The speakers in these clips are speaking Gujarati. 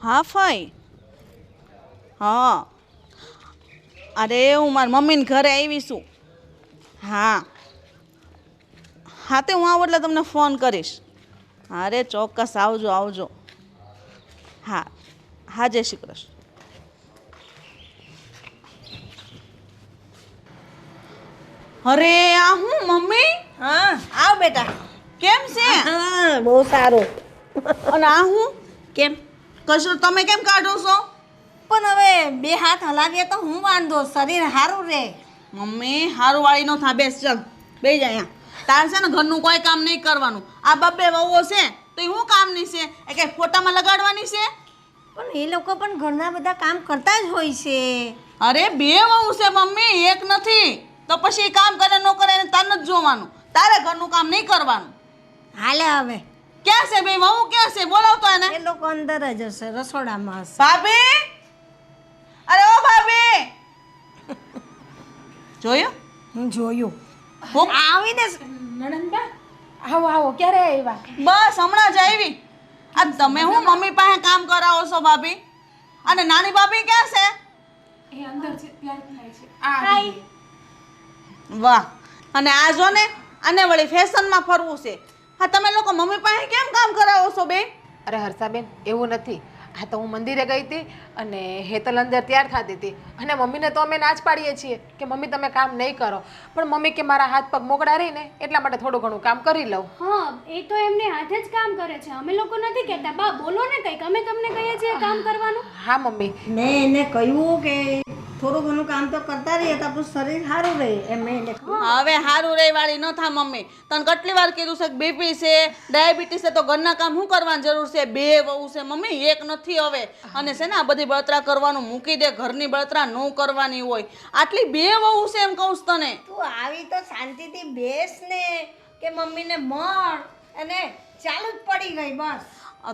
હા ફાઈ. હા અરે હું મારી મમ્મીને ઘરે આવી છું. હા હા તે હું આવું એટલે તમને ફોન કરીશ. અરે ચોક્કસ આવજો આવજો. હા હા જય શ્રી કૃષ્ણ. અરે આ હું મમ્મી હા આવ બેટા. કેમ છે? હા બહુ સારું. અને આ હું કેમ? કશું તમે કેમ કાઢો છો? પણ હવે બે હાથ હલાવીએ તો હું વાંધો, શરીર સારું રે. મમ્મી હારું વાળી નો થા, બેસ ચાલ બેસી જા અહીંયા. તાર છે ને ઘરનું કોઈ કામ નહીં કરવાનું. આ બબ્બે વહુઓ છે તો એ શું કામની છે? એ કઈ ફોટામાં લગાડવાની છે? પણ એ લોકો પણ ઘરના બધા કામ કરતા જ હોય છે. અરે બે વહુ છે મમ્મી, એક નથી. તો પછી કામ કરે ન કરે એને તાર નથી જોવાનું. તારે ઘરનું કામ નહીં કરવાનું. હાલે હવે ક્યાં છે બે વહુ? ક્યાં છે? બોલાવતો એને. એ લોકો અંદર જ હશે, રસોડામાં હશે. ભાભી, અરે ઓ ભાભી, જોયું? હું જોયું. હું આવીને નણંદબા આવો આવો, ક્યારે આવ્યા? બસ હમણાં જ આવી. આ તમે હું મમ્મી પાસે કામ કરાવો છો ભાભી? અને નાની ભાભી ક્યાં છે? એ અંદર છે, ત્યાં થાય છે. હાય. વાહ. અને આ જો ને, આને વળી ફેશનમાં ફરવું છે. હા તમે લોકો મમ્મી પાસે કેમ કામ કરાવો છો બે? અરે હર્ષાબેન, એવું નથી. આ તો હું મંદિરે ગઈ હતી અને હેતલ અંદર તૈયાર થતી હતી અને મમ્મીને તો અમે ના જ પાડીએ છીએ કે મમ્મી તમે કામ નહીં કરો, પણ મમ્મી કે મારા હાથ પગ મોકળા રહીને એટલા માટે થોડું ઘણું કામ કરી લઉં. હા, એ તો એમને હાથે જ કામ કરે છે. અમે લોકો નથી કહેતા. બા બોલો ને કંઈક, અમે તમને કહીએ છીએ કામ કરવાનું. હા મમ્મી. મેં એને કહ્યું કે થોડું ઘણું કામ તો કરતા રહીએ તો આપણું શરીર સારું રહે એમ મેં એને કહ્યું. હવે હારું રે વાળી ન થા મમ્મી. તને કેટલી વાર કીધું છે કે બીપી છે, ડાયાબિટીસ છે, તો ઘરના કામ શું કરવાની જરૂર છે? બે વહુ છે મમ્મી, એક નથી હવે. અને છે ને આ બધી બળતરા કરવાનું મૂકી દે, ઘરની બળતરા ન કરવાની હોય. આટલી બે વહુ છે એમ કહું છું તને. તું આવી તો શાંતિથી બેસ ને કે મમ્મીને મળ, અને ચાલુ જ પડી ગઈ બસ.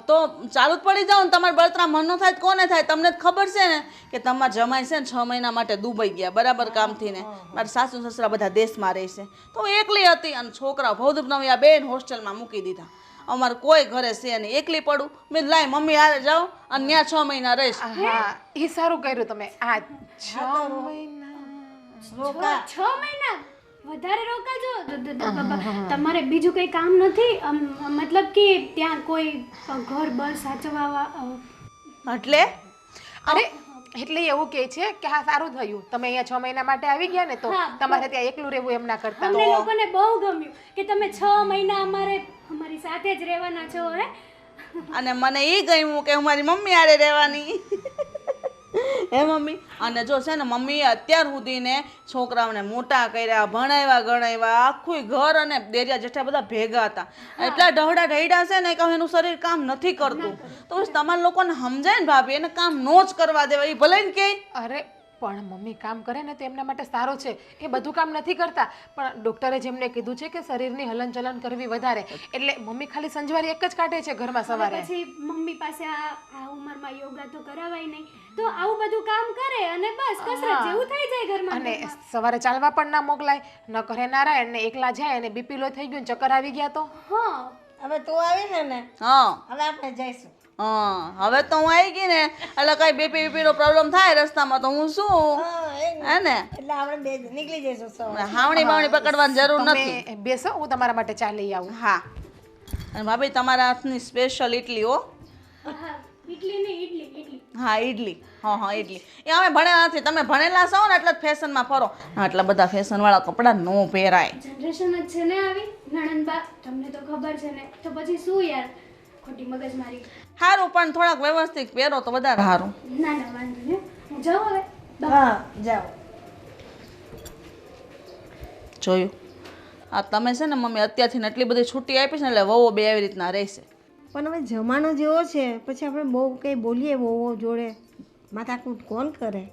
તો ચાલુ જ પડી જાવ ને. તમારે બળતરા મન ન થાય તો કોને થાય? તમને જ ખબર છે ને કે તમારા જમાઈ છે ને 6 મહિના માટે દુબઈ ગયા બરાબર કામથી ને. મારા સાસુ સસરા બધા દેશમાં રહે છે, તો હું એકલી હતી અને છોકરા ભૌદૂપ નવી બેન હોસ્ટેલમાં મૂકી દીધા. અમારે કોઈ ઘરે છે નહીં, એકલી પડું. મેં લાય મમ્મી હારે જાઓ અને ત્યાં 6 મહિના રહીશ. હા, એ સારું કર્યું તમે. આ 6 મહિના. રોકા 6 મહિના વધારે રોકાજો. તમારે બીજું કંઈ કામ નથી? મતલબ કે ત્યાં કોઈ ઘર બર સાચવવા? એટલે અરે એટલે એવું કહે છે કે હા સારું થયું તમે અહીંયા 6 મહિના માટે આવી ગયા ને, તો હા, તમારે ત્યાં એકલું રહેવું એમ ના કરતા. અમને લોકોને બહુ ગમ્યું કે તમે 6 મહિના અમારી સાથે જ રહેવાના છો. હે, અને મને એ ગમ્યું કે હું મારી મમ્મી હારે રહેવાની. હે મમ્મી. અને જો છે ને મમ્મીએ અત્યાર સુધીને છોકરાઓને મોટા કર્યા, ભણાવ્યા ગણાવ્યા, આખું ઘર અને દેરિયા જેઠા બધા ભેગા હતા. એટલા ઢહડા ઢૈડા છે ને કે એનું શરીર કામ નથી કરતું. તો પછી તમારા લોકોને સમજાય ને ભાભી, એને કામ નો જ કરવા દેવા. એ ભલે ને કે અરે પણ મમ્મી કામ કરે ને તો એમના માટે સારું છે. એ બધું કામ નથી કરતા, પણ ડૉક્ટરે જેમને કીધું છે કે શરીરની હલનચલન કરવી વધારે, એટલે મમ્મી ખાલી સંજવારી એક જ કાઢે છે ઘરમાં સવારે. પછી મમ્મી પાસે આ ઉંમરમાં યોગા તો કરાવાય નહીં, તો આવું બધું કામ કરે અને બસ કસરત જેવું થઈ જાય ઘરમાં. અને સવારે ચાલવા પણ ના મોકલાય, ન કરે નારાયણ ને એકલા જાય અને બીપી લો થઈ ગયું, ચક્કર આવી ગયા તો. હા, હવે તું આવી ને હા હવે આપણે જઈશું. હા હવે તો હું આવી ગઈ ને, એટલે કઈ બીપી નો પ્રોબ્લેમ થાય રસ્તામાં તો હું શું હે ને એટલે આપણે બે નીકળી જઈશું સવારે. હાવણી બાવણી પકડવાની જરૂર નથી. તમે બેસો, હું તમારા માટે ચા લઈ આવું. હા અને ભાભી તમારા હાથની સ્પેશિયલ ઇડલી હો. હા, ઇડલી નહીં, ઇડલી. હા ઇડલી. હા ઇડલી. એ અમે ભણેલા નથી, તમે ભણેલા છો ને એટલે જ ફેશનમાં ફરો. આટલા બધા ફેશનવાળા કપડાં નો પહેરાય. જનરેશન જ છે ને આવી. નણંદબા તમને તો ખબર છે ને, તો પછી શું યાર ખોટી મગજમારી. સારું પણ થોડાક વ્યવસ્થિત પહેરો તો વધારે સારું. ના ના વાંધો નહીં, હું જાઉં હવે. હા જાઓ. જોયું આ તમે છે ને મમ્મી અત્યારથી ને એટલી બધી છૂટી આપી છે ને એટલે વહુઓ બે આવી રીતના રહેશે. પણ હવે જમાનો જેવો છે, પછી આપણે બહુ કંઈ બોલીએ બહુ જોડે માથાકૂટ કોણ કરે?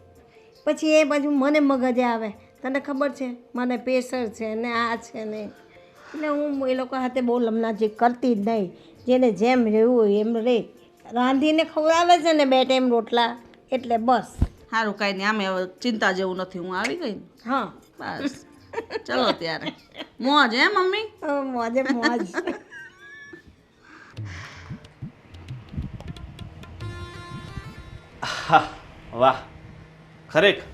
પછી એ બાજુ મને મગજે આવે. તને ખબર છે મને પ્રેશર છે ને આ છે ને, એટલે હું એ લોકો સાથે બહુ લમણાજી કરતી જ નહીં. જેને જેમ રહેવું હોય એમ રહે. રાંધીને ખવડાવે છે ને 2 ટાઈમ રોટલા, એટલે બસ. સારું કાંઈ નહીં, આમે હવે ચિંતા જેવું નથી. હું આવી ગઈ ને હા બસ. ચલો ત્યારે મોજ હે મમ્મી. મોજે મોજ. હા વાહ ખરેખર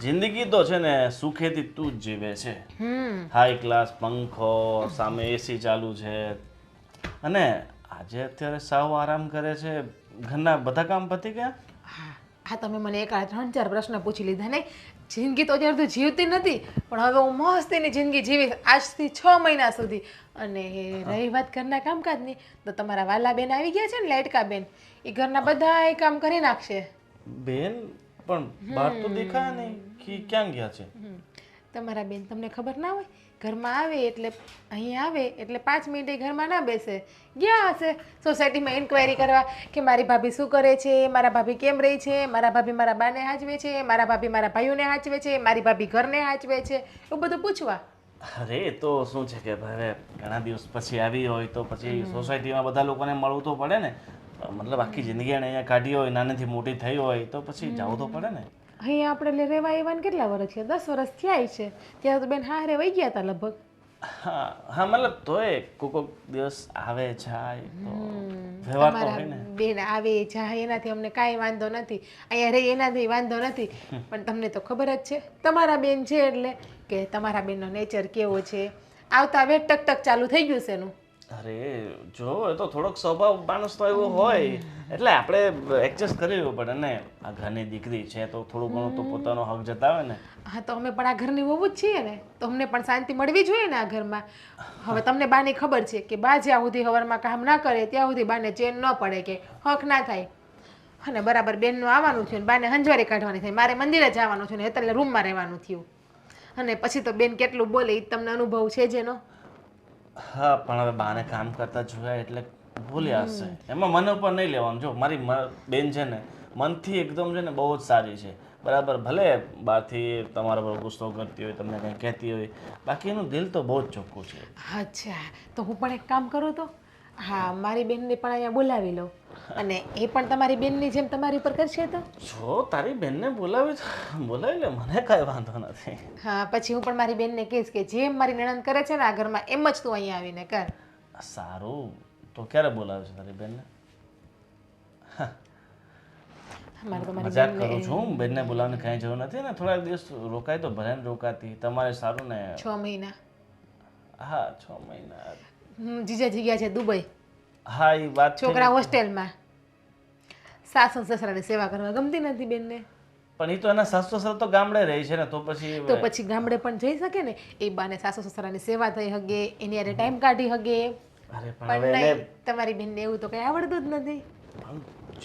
જિંદગી તો છે ને સુખેથી તું જ જીવે છે. હાઈ ક્લાસ પંખો સામે એસી ચાલુ છે અને આજે અત્યારે સાવ આરામ કરે છે. ઘરના બધા કામ પતી ગયા. હા તમે મને એક 3-4 પ્રશ્ન પૂછી લીધા ને. જિંદગી તો અત્યારે તો જીવતી નથી પણ હવે હું મસ્તીની જિંદગી જીવીશ આજથી 6 મહિના સુધી. અને રહી વાત ઘરના કામકાજની તો તમારા વાલા બેન આવી ગયા છે ને લાઇટકા બેન એ ઘરના બધા કામ કરી નાખશે. બેન પણ બહાર તો દેખાયા નહીં કે ક્યાં ગયા છે. તમારા બેન તમને ખબર ના હોય ઘરમાં આવે એટલે અહીંયા આવે એટલે 5 મિનિટે ઘરમાં ના બેસે. ગયા હશે સોસાયટીમાં ઇન્ક્વાયરી કરવા કે મારી ભાભી શું કરે છે, મારા ભાભી કેમ રહી છે, મારા ભાભી મારા બાને હાચવે છે, મારા ભાભી મારા ભાઈઓને હાચવે છે, મારી ભાભી ઘરને હાચવે છે, એવું બધું પૂછવા. અરે તો શું છે કે હવે ઘણા દિવસ પછી આવી હોય તો પછી સોસાયટીમાં બધા લોકોને મળવું તો પડે ને. મતલબ આખી જિંદગી એને અહીંયા કાઢી હોય નાનેથી મોટી થઈ હોય તો પછી જવું તો પડે ને. અહીંયા આપણે રહેવા આવ્યા કેટલા વર્ષ છે? 10 વર્ષ થયા છે. ત્યાં તો બેન હારે વહી ગયા હતા લગભગ. હા હા મતલબ તોય કોક દિવસ આવે જાય તો વ્યવહાર તો હોય ને. બેન આવે જાય એનાથી અમને કાંઈ વાંધો નથી, અહીંયા રહી એનાથી વાંધો નથી. પણ તમને તો ખબર જ છે તમારા બેન છે એટલે કે તમારા બેનનો નેચર કેવો છે. આવતા વેટ ટક ટક ચાલુ થઈ ગયું છે એનું. અરે જો એ તો થોડોક સ્વભાવ માણસ તો એવો હોય એટલે આપણે એડજસ્ટ કરી લેવું પડે ને. આ ઘરની દીકરી છે તો થોડું ઘણું તો પોતાનો હક જતાવે ને. હા તો અમે પણ આ ઘરની વહુ જ છીએ ને તો અમને પણ શાંતિ મળવી જોઈએ ને આ ઘરમાં. હવે તમને બાની ખબર છે કે બા જ્યાં સુધી હવારમાં કામ ના કરે ત્યાં સુધી બાને ચેન ન પડે કે હક ના થાય. અને બરાબર બેનનું આવવાનું થયું ને બાને હંજવારી કાઢવાની થઈ. મારે મંદિરે જવાનું છે ને એટલે રૂમમાં રહેવાનું થયું. અને પછી તો બેન કેટલું બોલે એ તમને અનુભવ છે જ એનો. હા પણ હવે બાને કામ કરતા જોયા એટલે ભૂલ્યા હશે. એમાં મને ઉપર નહીં લેવાનું. જો મારી બેન છે ને મનથી એકદમ છે ને બહુ જ સારી છે બરાબર. ભલે બહારથી તમારા પર ગુસ્સો કરતી હોય તમને કંઈ કહેતી હોય બાકી એનું દિલ તો બહુ જ ચોખ્ખું છે. અચ્છા તો હું પણ એક કામ કરું તો હા મારી બેનને પણ અહીંયા બોલાવી લઉં અને એ પણ તમારી બેનની જેમ તમારી ઉપર કરશે તો. જો તારી બેનને બોલાવી લે મને કાંઈ વાંધો નથી. હા પછી હું પણ મારી બેનને કહીશ કે જેમ મારી નણંદ કરે છે ને આ ઘરમાં એમ જ તું અહીંયા આવીને કર. સારું તો ક્યારે બોલાવે છે તારી બેનને? મારે તો મારી મજાક કરું છું. બેનને બોલાવવાની કાંઈ જરૂર નથી ને. થોડાક દિવસ રોકાય તો ભલે ને રોકાતી તમારે સારું ને. 6 મહિના. હા 6 મહિના. જીજાજી ગયા છે દુબઈ. હા એ વાત છે. છોકરા હોસ્ટેલમાં. સાસુ સસરાની સેવા કરવા ગમતી નથી બેનને. પણ એ તો એના સાસુ સસરા તો ગામડે રહે છે ને તો પછી ગામડે પણ જઈ શકે ને. એ બાને સાસુ સસરાની સેવા થઈ હગે એની હારે ટાઈમ કાઢી હગે. અરે પણ નહીં તમારી બેનને એવું તો કઈ આવડતું જ નથી.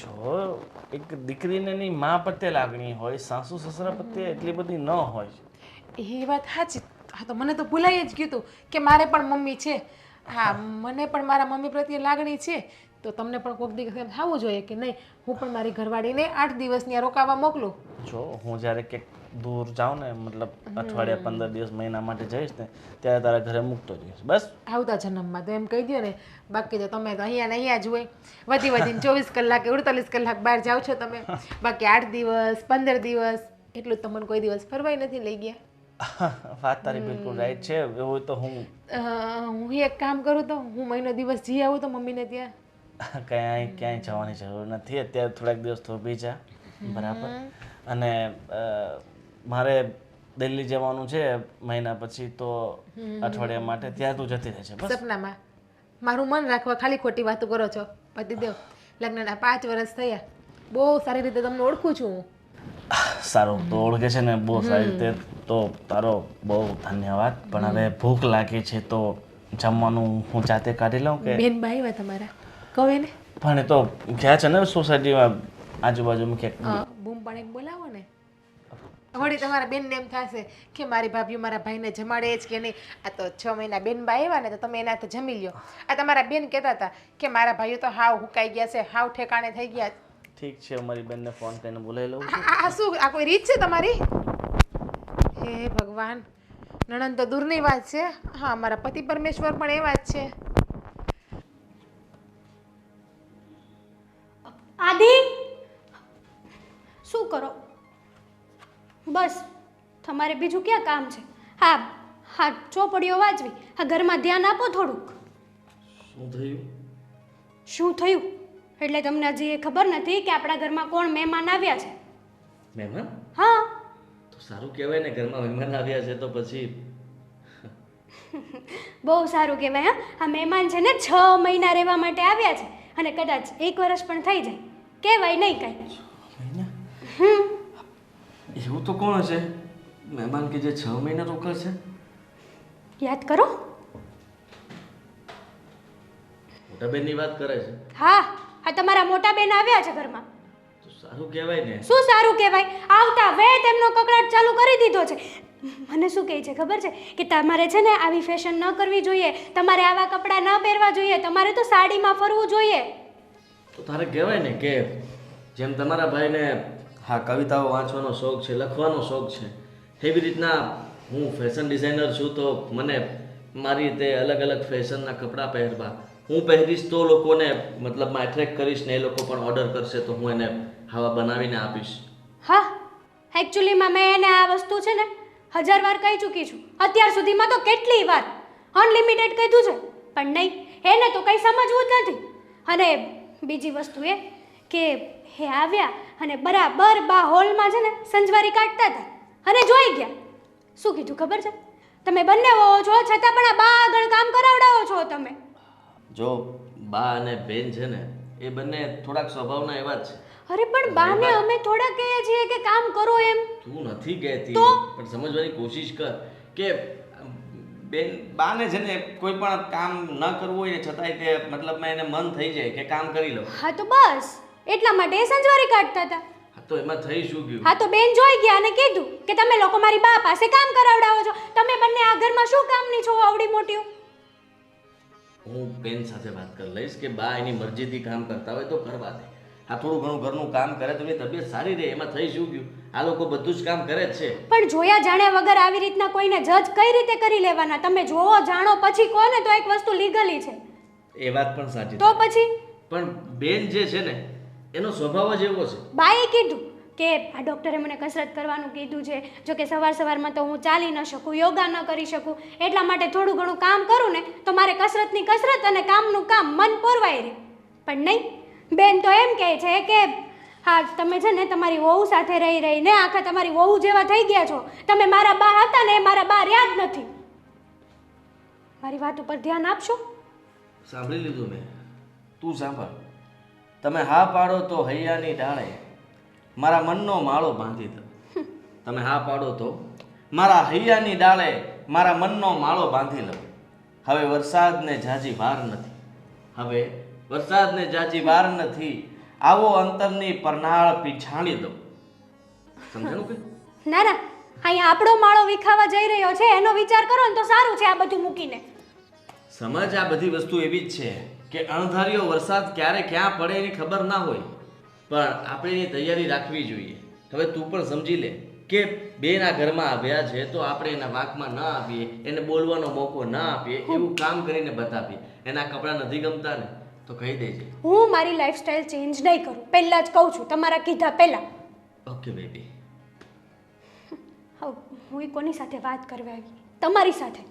જો એક દીકરીને એની મા પ્રત્યે લાગણી હોય સાસુ સસરા પ્રત્યે એટલી બધી ન હોય. એ વાત સાચી. હા તો મને તો ભૂલાઈ જ ગયું હતું કે મારે પણ મમ્મી છે. હા મને પણ મારા મમ્મી પ્રત્યે લાગણી છે તો તમને પણ કોઈક દિવસ એમ થવું જોઈએ કે નહીં હું પણ મારી ઘરવાળીને 8 દિવસ ત્યાં રોકાવા મોકલું. જો હું જ્યારે ક્યાંક દૂર જાઉં ને મતલબ અઠવાડિયા 15 દિવસ મહિના માટે જઈશ ને ત્યારે તારા ઘરે મૂકતો જઈશ બસ. આવતા જન્મમાં તો એમ કહી દો ને. બાકી તો તમે તો અહીંયા ને અહીંયા જ હોય. વધીને 24 કલાક 48 કલાક બહાર જાઓ છો તમે. બાકી 8 દિવસ 15 દિવસ એટલું જ તમને કોઈ દિવસ ફરવાય નથી લઈ ગયા. વાત તારી બિલકુલ રાઈટ છે. એવું તો હું એક કામ કરું તો હું મહિનો દિવસ જઈ આવું તો મમ્મીને ત્યાં. ક્યાંય જવાની જરૂર નથી અત્યારે. થોડાક દિવસ તો બીજા બરાબર. અને મારે દિલ્હી જવાનું છે મહિના પછી તો અઠવાડિયા માટે. ત્યાં તું જતી રહેશે બસ. સપનામાં મારું મન રાખવા ખાલી ખોટી વાતો કરો છો. પતિદેવ લગ્નના 5 વર્ષ થયા. બહુ સારી રીતે તમને ઓળખું છું હું. સારું તો ઓળખે છે ને બહુ સારી રીતે તો તારો બહુ ધન્યવાદ. પણ હવે ભૂખ લાગી છે તો જમવાનું હું જાતે કાઢી લઉં કે બેન ભાઈ હોય તમારા કહે ને. પણ એ તો ગયા છે ને સોસાયટીમાં આજુબાજુમાં ક્યાંક. બૂમ પાડીને બોલાવો ને. વળી તમારા બેનને એમ થશે કે મારી ભાભીઓ મારા ભાઈને જમાડે જ કે નહીં. આ તો 6 મહિના બેન બા આવ્યા ને તો તમે એના હાથે જમી લ્યો. આ તમારા બેન કહેતા હતા કે મારા ભાઈઓ તો હાવ હુકાઈ ગયા છે હાવ ઠેકાણે થઈ ગયા. ઠીક છે મારી બેનને ફોન કરીને બોલાવી લઉં. આ શું આ કોઈ રીત છે તમારી? હે ભગવાન નણંદ તો દૂરની વાત છે. હા મારા પતિ પરમેશ્વર પણ એવા જ છે. આદિ શું કરો? બસ તમારે બીજું ક્યાં કામ છે? હા હા ચોપડીઓ વાંચવી. હા ઘરમાં ધ્યાન આપો થોડુંક. શું થયું? શું થયું? એટલે તમને હજી એ ખબર નથી કે આપણા ઘરમાં કોણ મહેમાન આવ્યા છે. મહેમાન હા, તો સારું કહેવાય ને, ઘરમાં મહેમાન આવ્યા છે તો પછી. બહુ સારું કહેવાય. હા, આ મહેમાન છે ને 6 મહિના રહેવા માટે આવ્યા છે અને કદાચ 1 વર્ષ પણ થઈ જાય, કહેવાય નહીં કાંઈ. એવું તો કોણ હશે મહેમાન કે જે 6 મહિના રોકાશે? યાદ કરો. મોટા બેનની વાત કરે છે? હા, આ તમારા મોટા બેન આવ્યા છે ઘરમાં. તો સારું કહેવાય ને. શું સારું કહેવાય? આવતા વેત એમનો કકડાટ ચાલુ કરી દીધો છે. મને શું કહે છે ખબર છે કે તમારે છે ને આવી ફેશન ન કરવી જોઈએ, તમારે આવા કપડાં ન પહેરવા જોઈએ, તમારે તો સાડીમાં ફરવું જોઈએ. તો તારે કહેવાય ને કે જેમ તમારા ભાઈને હા કવિતાઓ વાંચવાનો શોખ છે, લખવાનો શોખ છે, એવી રીતના હું ફેશન ડિઝાઇનર છું તો મને મારી રીતે અલગ અલગ ફેશનના કપડાં પહેરવા, હું પહેરીશ તો લોકોને મતલબમાં એટ્રેક્ટ કરીશ ને એ લોકો પણ ઓર્ડર કરશે તો હું એને આવા બનાવીને આપીશ. હા, એકચ્યુઅલીમાં મેં એને આ વસ્તુ છે ને 1000 વાર કહી ચૂકી છું. અત્યાર સુધીમાં તો કેટલી વાર અનલિમિટેડ કીધું છે, પણ નહીં, એને તો કંઈ સમજવું જ નથી. અને બીજી વસ્તુ એ કે હે આવ્યા અને બરાબર બા હોલમાં છે ને સંજવારી કાઢતા હતા અને જોઈ ગયા. શું કીધું ખબર છે? તમે બંને હો છો છતાં પણ આ બા આગળ કામ કરાવડાવો છો તમે. જો બા અને બેન છે ને એ બંને થોડાક સ્વભાવના એવા જ છે. અરે પણ બાને અમે થોડા કહીએ છીએ કે કામ કરો એમ. તું નથી કહેતી તો? પણ સમજવાની કોશિશ કર કે બેન બાને છે ને કોઈ પણ કામ ન કરવું હોય ને છતાંય તે મતલબમાં એને મન થઈ જાય કે કામ કરી લો. હા તો બસ એટલા માટે એ સંજવારી કાઢતા હતા. હા તો એમાં થઈ શું ગયું? હા તો બેન જોઈ ગયા અને કીધું કે તમે લોકો મારી બા પાસે કામ કરાવડાવો છો, તમે બંને આ ઘરમાં શું કામની છો આવડી મોટી? હું બેન સાથે વાત કરી લઈશ કે બા એની મરજીથી કામ કરતા હોય તો કરવા દે. આ થોડું ઘણું ઘરનું કામ કરે તો એની તબિયત સારી રહે, એમાં થઈ શું ગયું? આ લોકો બધું જ કામ કરે જ છે. પણ જોયા જાણ્યા વગર આવી રીતના કોઈને જજ કઈ રીતે કરી લેવાના? તમે જોવો જાણો પછી કહો ને તો એક વસ્તુ લીગલી છે. એ વાત પણ સાચી તો પછી પણ બેન જે છે ને એનો સ્વભાવ જ એવો છે. બાએ કીધું કે આ ડૉક્ટરે મને કસરત કરવાનું કીધું છે, જો કે સવારમાં તો હું ચાલી ન શકું, યોગા ન કરી શકું, એટલા માટે થોડું ઘણું કામ કરું ને તો મારે કસરતની કસરત અને કામનું કામ મન પોરવાય રહે. પણ નહીં, બેન તો એમ કહે છે કે હા તમે છે ને તમારી વહુ સાથે રહી રહીને આખા તમારી વહુ જેવા થઈ ગયા છો, તમે મારા બા હતા ને એ મારા બા રહ્યા જ નથી. મારી વાત ઉપર ધ્યાન આપશો? સાંભળી લીધું મેં, તું સાંભળ. તમે હા પાડો તો હૈયાની ડાળે મારા મનનો માળો બાંધી દો. તમે હા પાડો તો મારા હૈયાની ડાળે મારા મનનો માળો બાંધી લો. હવે વરસાદને જાજી વાર નથી, હવે વરસાદને જાજી વાર નથી, આવો અંતરની પરનાળ પીછાણી દો. સમજાણું કે? ના ના, અહીંયા આપણો માળો વિખાવા જઈ રહ્યો છે એનો વિચાર કરો ને તો સારું છે. આ બધું મૂકીને સમજ, આ બધી વસ્તુ એવી જ છે કે અણધાર્યો વરસાદ ક્યારે ક્યાં પડે એની ખબર ના હોય, પણ આપણે એની તૈયારી રાખવી જોઈએ. હવે તું પણ સમજી લે કે બેના ઘરમાં આવ્યા છે તો આપણે એના વાંકમાં ન આવીએ, એને બોલવાનો મોકો ના આપીએ, એવું કામ કરીને બતાવીએ. એના કપડાં નથી ગમતા ને તો કહી દેજે. હું મારી લાઈફસ્ટાઈલ ચેન્જ નહીં કરું, પહેલાં જ કહું છું, તમારા કીધા પહેલાં. Okay baby. હવે હું કોની સાથે વાત કરવા આવી? તમારી સાથે,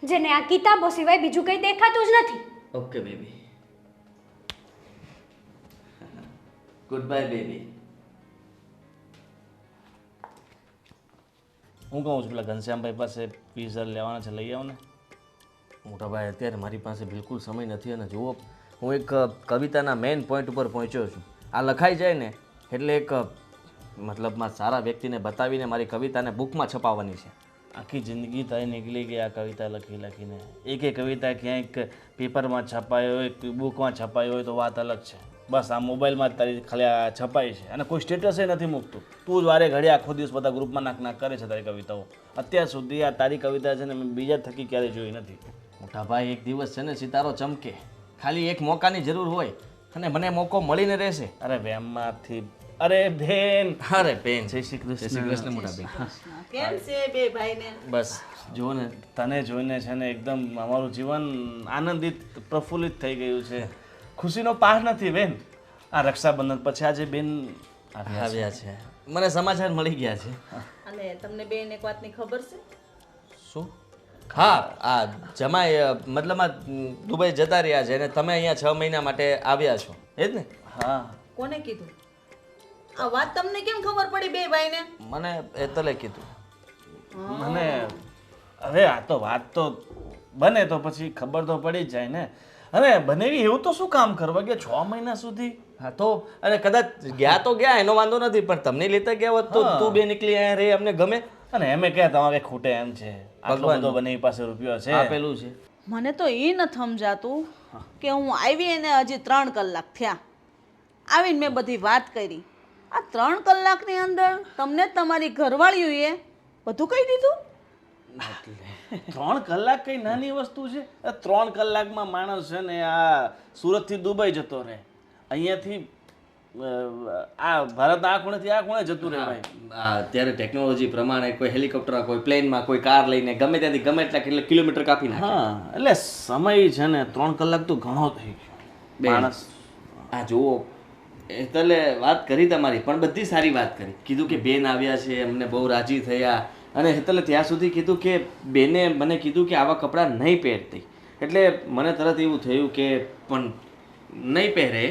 જેને આ કિતાબો સિવાય બીજું કંઈ દેખાતું જ નથી. Okay baby. Good bye baby. હું કહું છું પેલા ઘનશ્યામભાઈ પાસે પીઝર લેવાના છે, લઈ આવો ને. મોટા ભાઈ અત્યારે મારી પાસે બિલકુલ સમય નથી અને જુઓ હું એક કવિતાના મેઇન પોઈન્ટ ઉપર પહોંચ્યો છું. આ લખાઈ જાય ને એટલે એક મતલબમાં સારા વ્યક્તિને બતાવીને મારી કવિતાને બુકમાં છપાવવાની છે. આખી જિંદગી તારી નીકળી ગઈ આ કવિતા લખીને. એક કવિતા ક્યાંક પેપરમાં છપાયો હોય, બુકમાં છપાયો હોય તો વાત અલગ છે. બસ આ મોબાઈલમાં જ તારી ખાલી આ છપાઈ છે અને કોઈ સ્ટેટસે નથી મૂકતું. તું જ વારે ઘડી આખો દિવસ બધા ગ્રુપમાં નાક કરે છે તારી કવિતાઓ. અત્યાર સુધી આ તારી કવિતા છે ને મેં બીજા થકી ક્યારેય જોઈ નથી. મોટા ભાઈ, એક દિવસ છે ને સિતારો ચમકે, ખાલી એક મોકાની જરૂર હોય અને મને મોકો મળીને રહેશે. અરે વેમમાંથી અરે બેન, અરે બેન, જય શ્રી કૃષ્ણ મોટા બેન. કેમ છે બે ભાઈને? બસ જુઓ ને, તને જોઈને છે ને એકદમ અમારું જીવન આનંદિત પ્રફુલ્લિત થઈ ગયું છે. ખુશીનો પાર નથી બેન. આ રક્ષાબંધન પછી આજે બેન આવ્યા છે, મને સમાચાર મળી ગયા છે. અને તમને બેન એક વાતની ખબર છે? શું? હા, આ જમાઈ મતલબમાં દુબઈ જતા રહ્યા છે અને તમે અહીંયા 6 મહિના માટે આવ્યા છો, એ જ ને? હા કોને કીધું આ વાત? તમને કેમ ખબર પડી બે ભાઈને? મને હેતલે કીધું. મને હવે આ તો વાત તો બને તો પછી ખબર તો પડી જ જાય ને. અને બનેવી એવું તો શું કામ કરવા ગયા 6 મહિના સુધી? હા તો અને કદાચ ગયા તો ગયા એનો વાંધો નથી, પણ તમને લેતા ગયા હોત તો તું બે નીકળી અહીંયા રે અમને ગમે. અને એમે ક્યાં તમારે ખૂટે એમ છે? આટલો બધો બનેવી પાસે રૂપિયો છે. આપેલું છે. મને તો એ ન સમજાતું કે હું આવી એને હજી 3 કલાક થયા, આવીને મેં બધી વાત કરી. આ 3 કલાકની અંદર તમને તમારી ઘરવાળીઓએ બધું કહી દીધું? 3 કલાક કઈ નાની વસ્તુ છે? 3 કલાકમાં માણસ છે ને આ સુરતથી દુબઈ જતો રહે, અહીંયાથી આ ભારતના આ ખૂણેથી આ ખૂણે જતું રહે ભાઈ. અત્યારે ટેકનોલોજી પ્રમાણે કોઈ હેલિકોપ્ટરમાં, કોઈ પ્લેનમાં, કોઈ કાર લઈને ગમે ત્યાંથી ગમે એટલા કિલોમીટર કાપી નાખે. હા એટલે સમય છે ને 3 કલાક તો ઘણો થઈ ગયો માણસ. આ જુઓ હેતલે વાત કરી તમારી, પણ બધી સારી વાત કરી. કીધું કે બેન આવ્યા છે, અમને બહુ રાજી થયા. અને હેતલે ત્યાં સુધી કીધું કે બેને મને કીધું કે આવા કપડાં નહીં પહેરતી. એટલે મને તરત એવું થયું કે પણ નહીં પહેરે.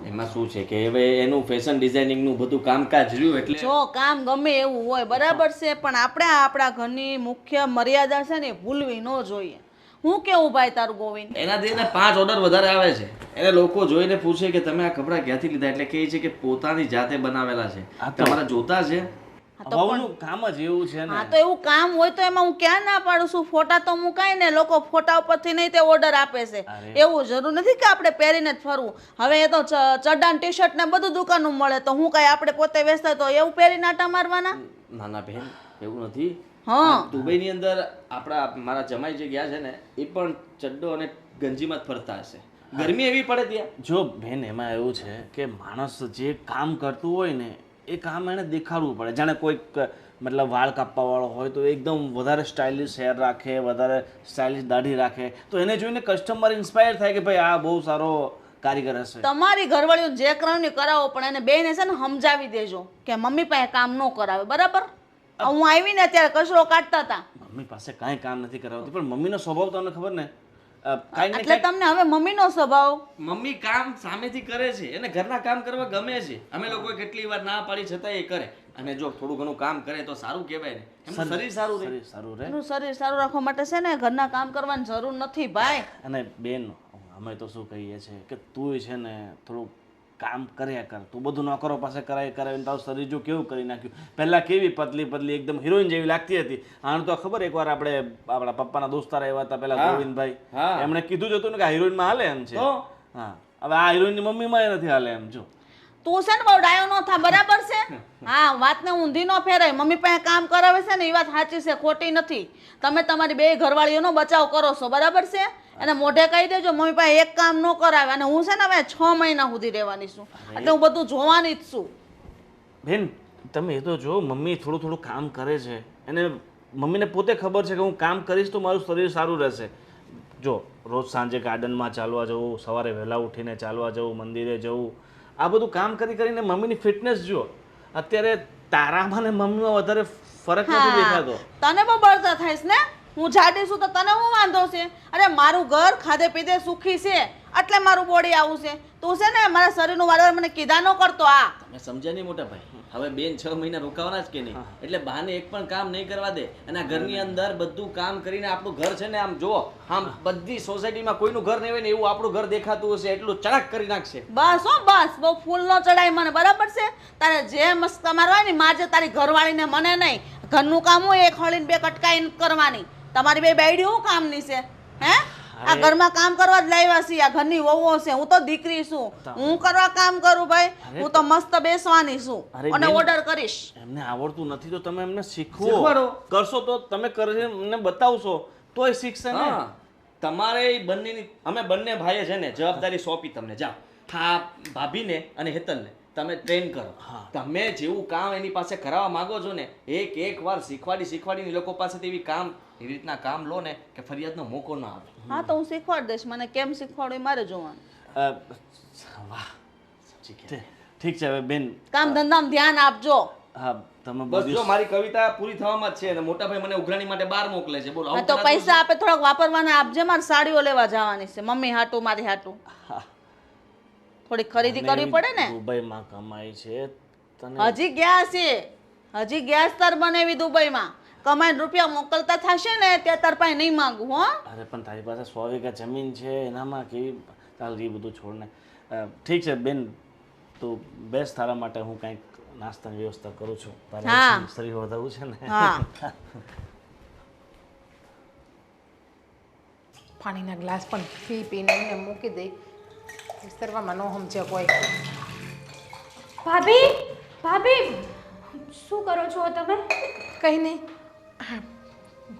એમાં શું છે કે હવે એનું ફેશન ડિઝાઇનિંગનું બધું કામકાજ રહ્યું એટલે જો કામ ગમે એવું હોય બરાબર છે, પણ આપણે આપણા ઘરની મુખ્ય મર્યાદા છે ને ભૂલવી ન જોઈએ. હું કેવું ભાઈ તારું ગોવિંદ? એનાથી એને 5 ઓર્ડર વધારે આવે છે. એને લોકો જોઈને પૂછે કે તમે આ કપડાં ક્યાંથી લીધા, એટલે કહે છે કે પોતાની જાતે બનાવેલા છે. તમારા જોતા છે. વહુનું કામ જ એવું છે ને. હા તો એવું કામ હોય તો એમાં હું ક્યાં ના પાડું છું? ફોટા તો મુકાય ને, લોકો ફોટા ઉપરથી નહીં તે ઓર્ડર આપે છે. એવું જરૂર નથી કે આપણે પહેરીને જ ફરવું. હવે એ તો ચડ્ડા ટી શર્ટ ને બધું દુકાનનું મળે, તો હું કઈ આપણે પોતે વેચતા તો એવું પહેરીને આટા મારવાના? નાના બહેન એવું નથી. હા દુબઈની અંદર આપણા મારા જમાઈ જે ગયા છે ને એ પણ ચડ્ડો અને ગંજીમાં જ ફરતા હશે. ગરમી એવી પડે ત્યાં. જો બેન એમાં એવું છે કે માણસ જે કામ કરતું હોય ને એ કામ એને દેખાડવું પડે. જાણે કોઈક મતલબ વાળ કાપવા વાળો હોય તો એકદમ વધારે સ્ટાઇલિશ હેર રાખે, વધારે સ્ટાઇલિશ દાઢી રાખે, તો એને જોઈને કસ્ટમર ઇન્સ્પાયર થાય કે ભાઈ આ બહુ સારો કારીગર હશે. તમારી ઘરવાળીઓ જે કરાવની કરાવો, પણ એને બેને છે ને સમજાવી દેજો કે મમ્મી પાસે કામ ન કરાવે, બરાબર? હું આવીને અત્યારે કચરો કાઢતા હતા. મમ્મી પાસે કાંઈ કામ નથી કરાવતી, પણ મમ્મીનો સ્વભાવ તમને ખબર ને કાંઈ ને એટલે તમને હવે મમ્મીનો સ્વભાવ? મમ્મી કામ સામેથી કરે છે, એને ઘરના કામ કરવા ગમે છે. અમે લોકોએ કેટલી વાર ના પાડી છતાં એ કરે. અને જો થોડું ઘણું કામ કરે તો સારું કહેવાય ને. એમનું શરીર સારું રહે. શરીર સારું રહે. એનું શરીર સારું રાખવા માટે છે ને ઘરના કામ કરવાની જરૂર નથી ભાઈ. અને બેન અમે તો શું કહીએ છીએ કે તું છે ને થોડું કામ કર્યા કર. તું બધું નોકરો પાસે કરાવીને તારું શરીર જો કેવું કરી નાખ્યું. પહેલાં કેવી પતલી પતલી એકદમ હિરોઈન જેવી લાગતી હતી. આને તો ખબર એકવાર આપણે આપણા પપ્પાના દોસ્તાર આવ્યા હતા પેલા ગોવિંદભાઈ, એમણે કીધું જ હતું ને કે આ હિરોઈનમાં હાલે એમ છે. હા હવે આ હિરોઈનની મમ્મીમાં એ નથી હાલે એમ. જો તું છે ને બહુ ડાયો ન થા, બરાબર છે? હા વાતને ઊંધી ન ફેરાય. મમ્મી પાસે કામ કરાવે છે ને એ વાત સાચી છે, ખોટી નથી. તમે તમારી બે ઘરવાળીઓનો બચાવ કરો છો, બરાબર છે? એને મોઢે કહી દેજો મમ્મી પાસે એક કામ ન કરાવે. અને હું છે ને હવે 6 મહિના સુધી રહેવાની છું, એટલે હું બધું જોવાની જ છું. બેન તમે એ તો જો મમ્મી થોડું થોડું કામ કરે છે, એને મમ્મીને પોતે ખબર છે કે હું કામ કરીશ તો મારું શરીર સારું રહેશે. જો રોજ સાંજે ગાર્ડનમાં ચાલવા જવું, સવારે વહેલા ઉઠીને ચાલવા જવું, મંદિરે જવું, આ બધું કામ કરીને મમ્મીની ફિટનેસ જુઓ. અત્યારે તારામાં ને મમ્મીમાં વધારે ફરક નથી દેખાતો. તને બહુ બળતરા થાય ને? હું જાડી છું તો તને શું વાંધો છે? અરે મારું ઘર ખાધે પીધે સુખી છે એટલે મારું બોડી આવું છે. તું છે ને મારા શરીરનું વારવાર મને કીધા ન કરતો. આ તમે સમજ્યા નહીં મોટા ભાઈ. હવે બેન 6 મહિના રોકાવાના જ કે નહીં, એટલે બહાને એક પણ કામ નહીં કરવા દે. અને આ ઘરની અંદર બધું કામ કરીને આપણું ઘર છે ને આમ જુઓ, આમ બધી સોસાયટીમાં કોઈનું ઘર નહીં હોય ને એવું આપણું ઘર દેખાતું હશે એટલું ચડાક કરી નાખશે. બસ હો બસ, બહુ ફૂલ ન ચડાય મને, બરાબર છે? તારે જે મસ્ત તમારું હોય ને માજે તારી ઘરવાળીને, મને નહીં. ઘરનું કામ હોય એક હળીને બે કટકાઈ કરવાની. તમારી બે બાયડી હું કામની છે? હે આ ઘરમાં કામ કરવા જ લાવ્યા છીએ. આ ઘરની વહુઓ છે, હું તો દીકરી છું. હું કરવા કામ કરું ભાઈ? હું તો મસ્ત બેસવાની છું અને ઓર્ડર કરીશ. એમને આવડતું નથી તો તમે એમને શીખવાડો. કરશો તો તમે કરીને એમને બતાવશો તોય શીખશે ને. તમારે બંનેની અમે બંને ભાઈએ છે ને જવાબદારી સોંપી તમને. જાઓ હા ભાભીને અને હેતલને તમે ટ્રેન કરો. તમે જેવું કામ એની પાસે કરાવવા માંગો છો ને એક વાર શીખવાડીને લોકો પાસેથી એવી કામ એવી રીતના કામ લો ને કે ફરિયાદનો મોકો ના આવે. હા તો હું શીખવાડ દઈશ. મને કેમ શીખવાડું એ મારે જોવાનું. વાહ ઠીક છે હવે બેન કામ ધંધામાં ધ્યાન આપજો. હા તમે બસ જો મારી કવિતા પૂરી થવામાં જ છે અને મોટા ભાઈ મને ઉઘરાણી માટે બહાર મોકલે છે. બોલો હા તો પૈસા આપે થોડાક વાપરવાના આપજે. મારે સાડીઓ લેવા જવાની છે મમ્મી હાટું, મારી હાટું. થોડી ખરીદી કરવી પડે ને. દુબઈમાં કમાય છે તને. હજી ગયા છે, હજી ગેસ તાર બનાવી દુબઈમાં. કમાઈને રૂપિયા મોકલતા થશે ને ત્યાં તાર પાસે નહીં માંગુ હો. અરે પણ તારી પાસે 100 વીઘા જમીન છે, એનામાં કેવી ચાલ એ બધું છોડને. ઠીક છે બેન, તું બેસ, તારા માટે હું કંઈક નાસ્તાની વ્યવસ્થા કરું છું. હા. તારે શરીર વધારવું છે ને. હા. પાણીના ગ્લાસ પણ પી પીને એમને મૂકી દઈ. વિસ્તારમાં ન સમજે કોઈ. ભાભી ભાભી શું કરો છો તમે? કંઈ નહીં, હા,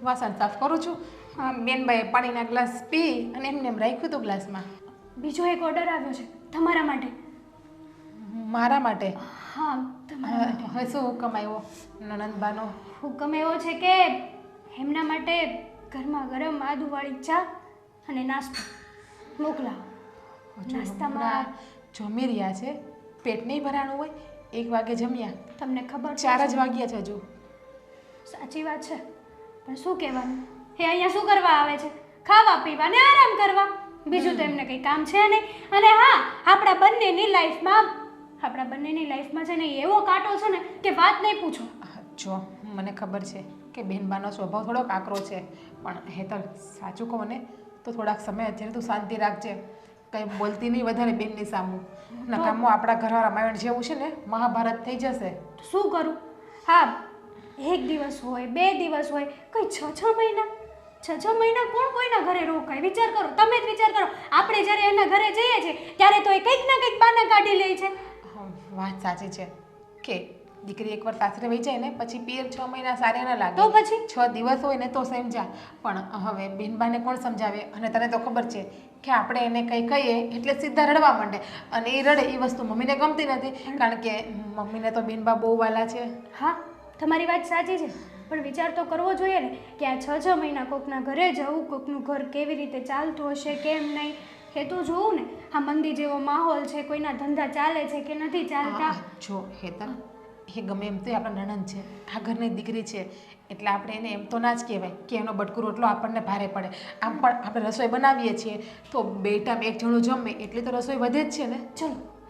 વાસણ સાફ કરું છું. હા, બેનબાઈએ પાણીના ગ્લાસ પી અને એમને એમ રાખ્યું હતું ગ્લાસમાં. બીજો એક ઓર્ડર આવ્યો છે તમારા માટે. મારા માટે? હા, તમારા માટે. હવે શું હુકમ આવ્યો નણંદબાનો? હુકમ એવો છે કે એમના માટે ગરમા ગરમ આદુવાળી ચા અને નાસ્તો મોકલાવો. નાસ્તામાં જમી રહ્યા છે, પેટ નહીં ભરાણું હોય. 1 વાગે જમ્યા, તમને ખબર છે 4 જ વાગ્યા છે હજુ. સાચી વાત છે, પણ શું કહેવાનું, એ અહીંયા શું કરવા આવે છે? ખાવા પીવા ને આરામ કરવા. બીજું તો એમને કંઈ કામ છે નહીં. અને હા, આપણા બંનેની લાઈફમાં છે ને એવો કાંટો છે ને કે વાત નહીં પૂછો. જો મને ખબર છે કે બેનબાનો સ્વભાવ થોડો કાકરો છે, પણ હેતલ સાચું કહું ને તો થોડાક સમય અત્યારે તું શાંતિ રાખજે. કંઈ બોલતી નહીં વધારે બેનની સામું. નકામો આપણા ઘરવાળા રામાયણ જેવું છે ને મહાભારત થઈ જશે. તો શું કરું? હા, 1 દિવસ હોય 2 દિવસ હોય, કઈ 6 મહિના 6 મહિના કોણ કોઈના ઘરે રોકાય? વિચાર કરો, તમે જ વિચાર કરો. આપણે જ્યારે એના ઘરે જઈએ છીએ ત્યારે તો એ કંઈક ના કંઈક બહાના કાઢી લે છે. વાત સાચી છે કે દીકરી એકવાર સાસરે વહી જાય ને પછી પિયર 6 મહિના સારે ન લાગે. તો પછી 6 દિવસ હોય ને તો સમજા. પણ હવે બેનબાને કોણ સમજાવે? અને તને તો ખબર છે કે આપણે એને કંઈ કહીએ એટલે સીધા રડવા માંડે. અને એ રડે એ વસ્તુ મમ્મીને ગમતી નથી, કારણ કે મમ્મીને તો બેનબા બહુ વાલા છે. હા, તમારી વાત સાચી છે, પણ વિચાર તો કરવો જોઈએ ને કે આ 6 મહિના કોકના ઘરે જવું, કોકનું ઘર કેવી રીતે ચાલતું હશે કેમ નહીં એ તો જોવું ને. આ મંદી જેવો માહોલ છે, કોઈના ધંધા ચાલે છે કે નથી ચાલતા. જો હેતલ, એ ગમે એમ તો આપણા નણંદ છે, આ ઘરની દીકરી છે, એટલે આપણે એને એમ તો ના જ કહેવાય કે એનો બટકું રોટલો આપણને ભારે પડે. આમ પણ આપણે રસોઈ બનાવીએ છીએ તો 2 ટાઈમ 1 જણું જમે એટલી તો રસોઈ વધે જ છે ને. ચલો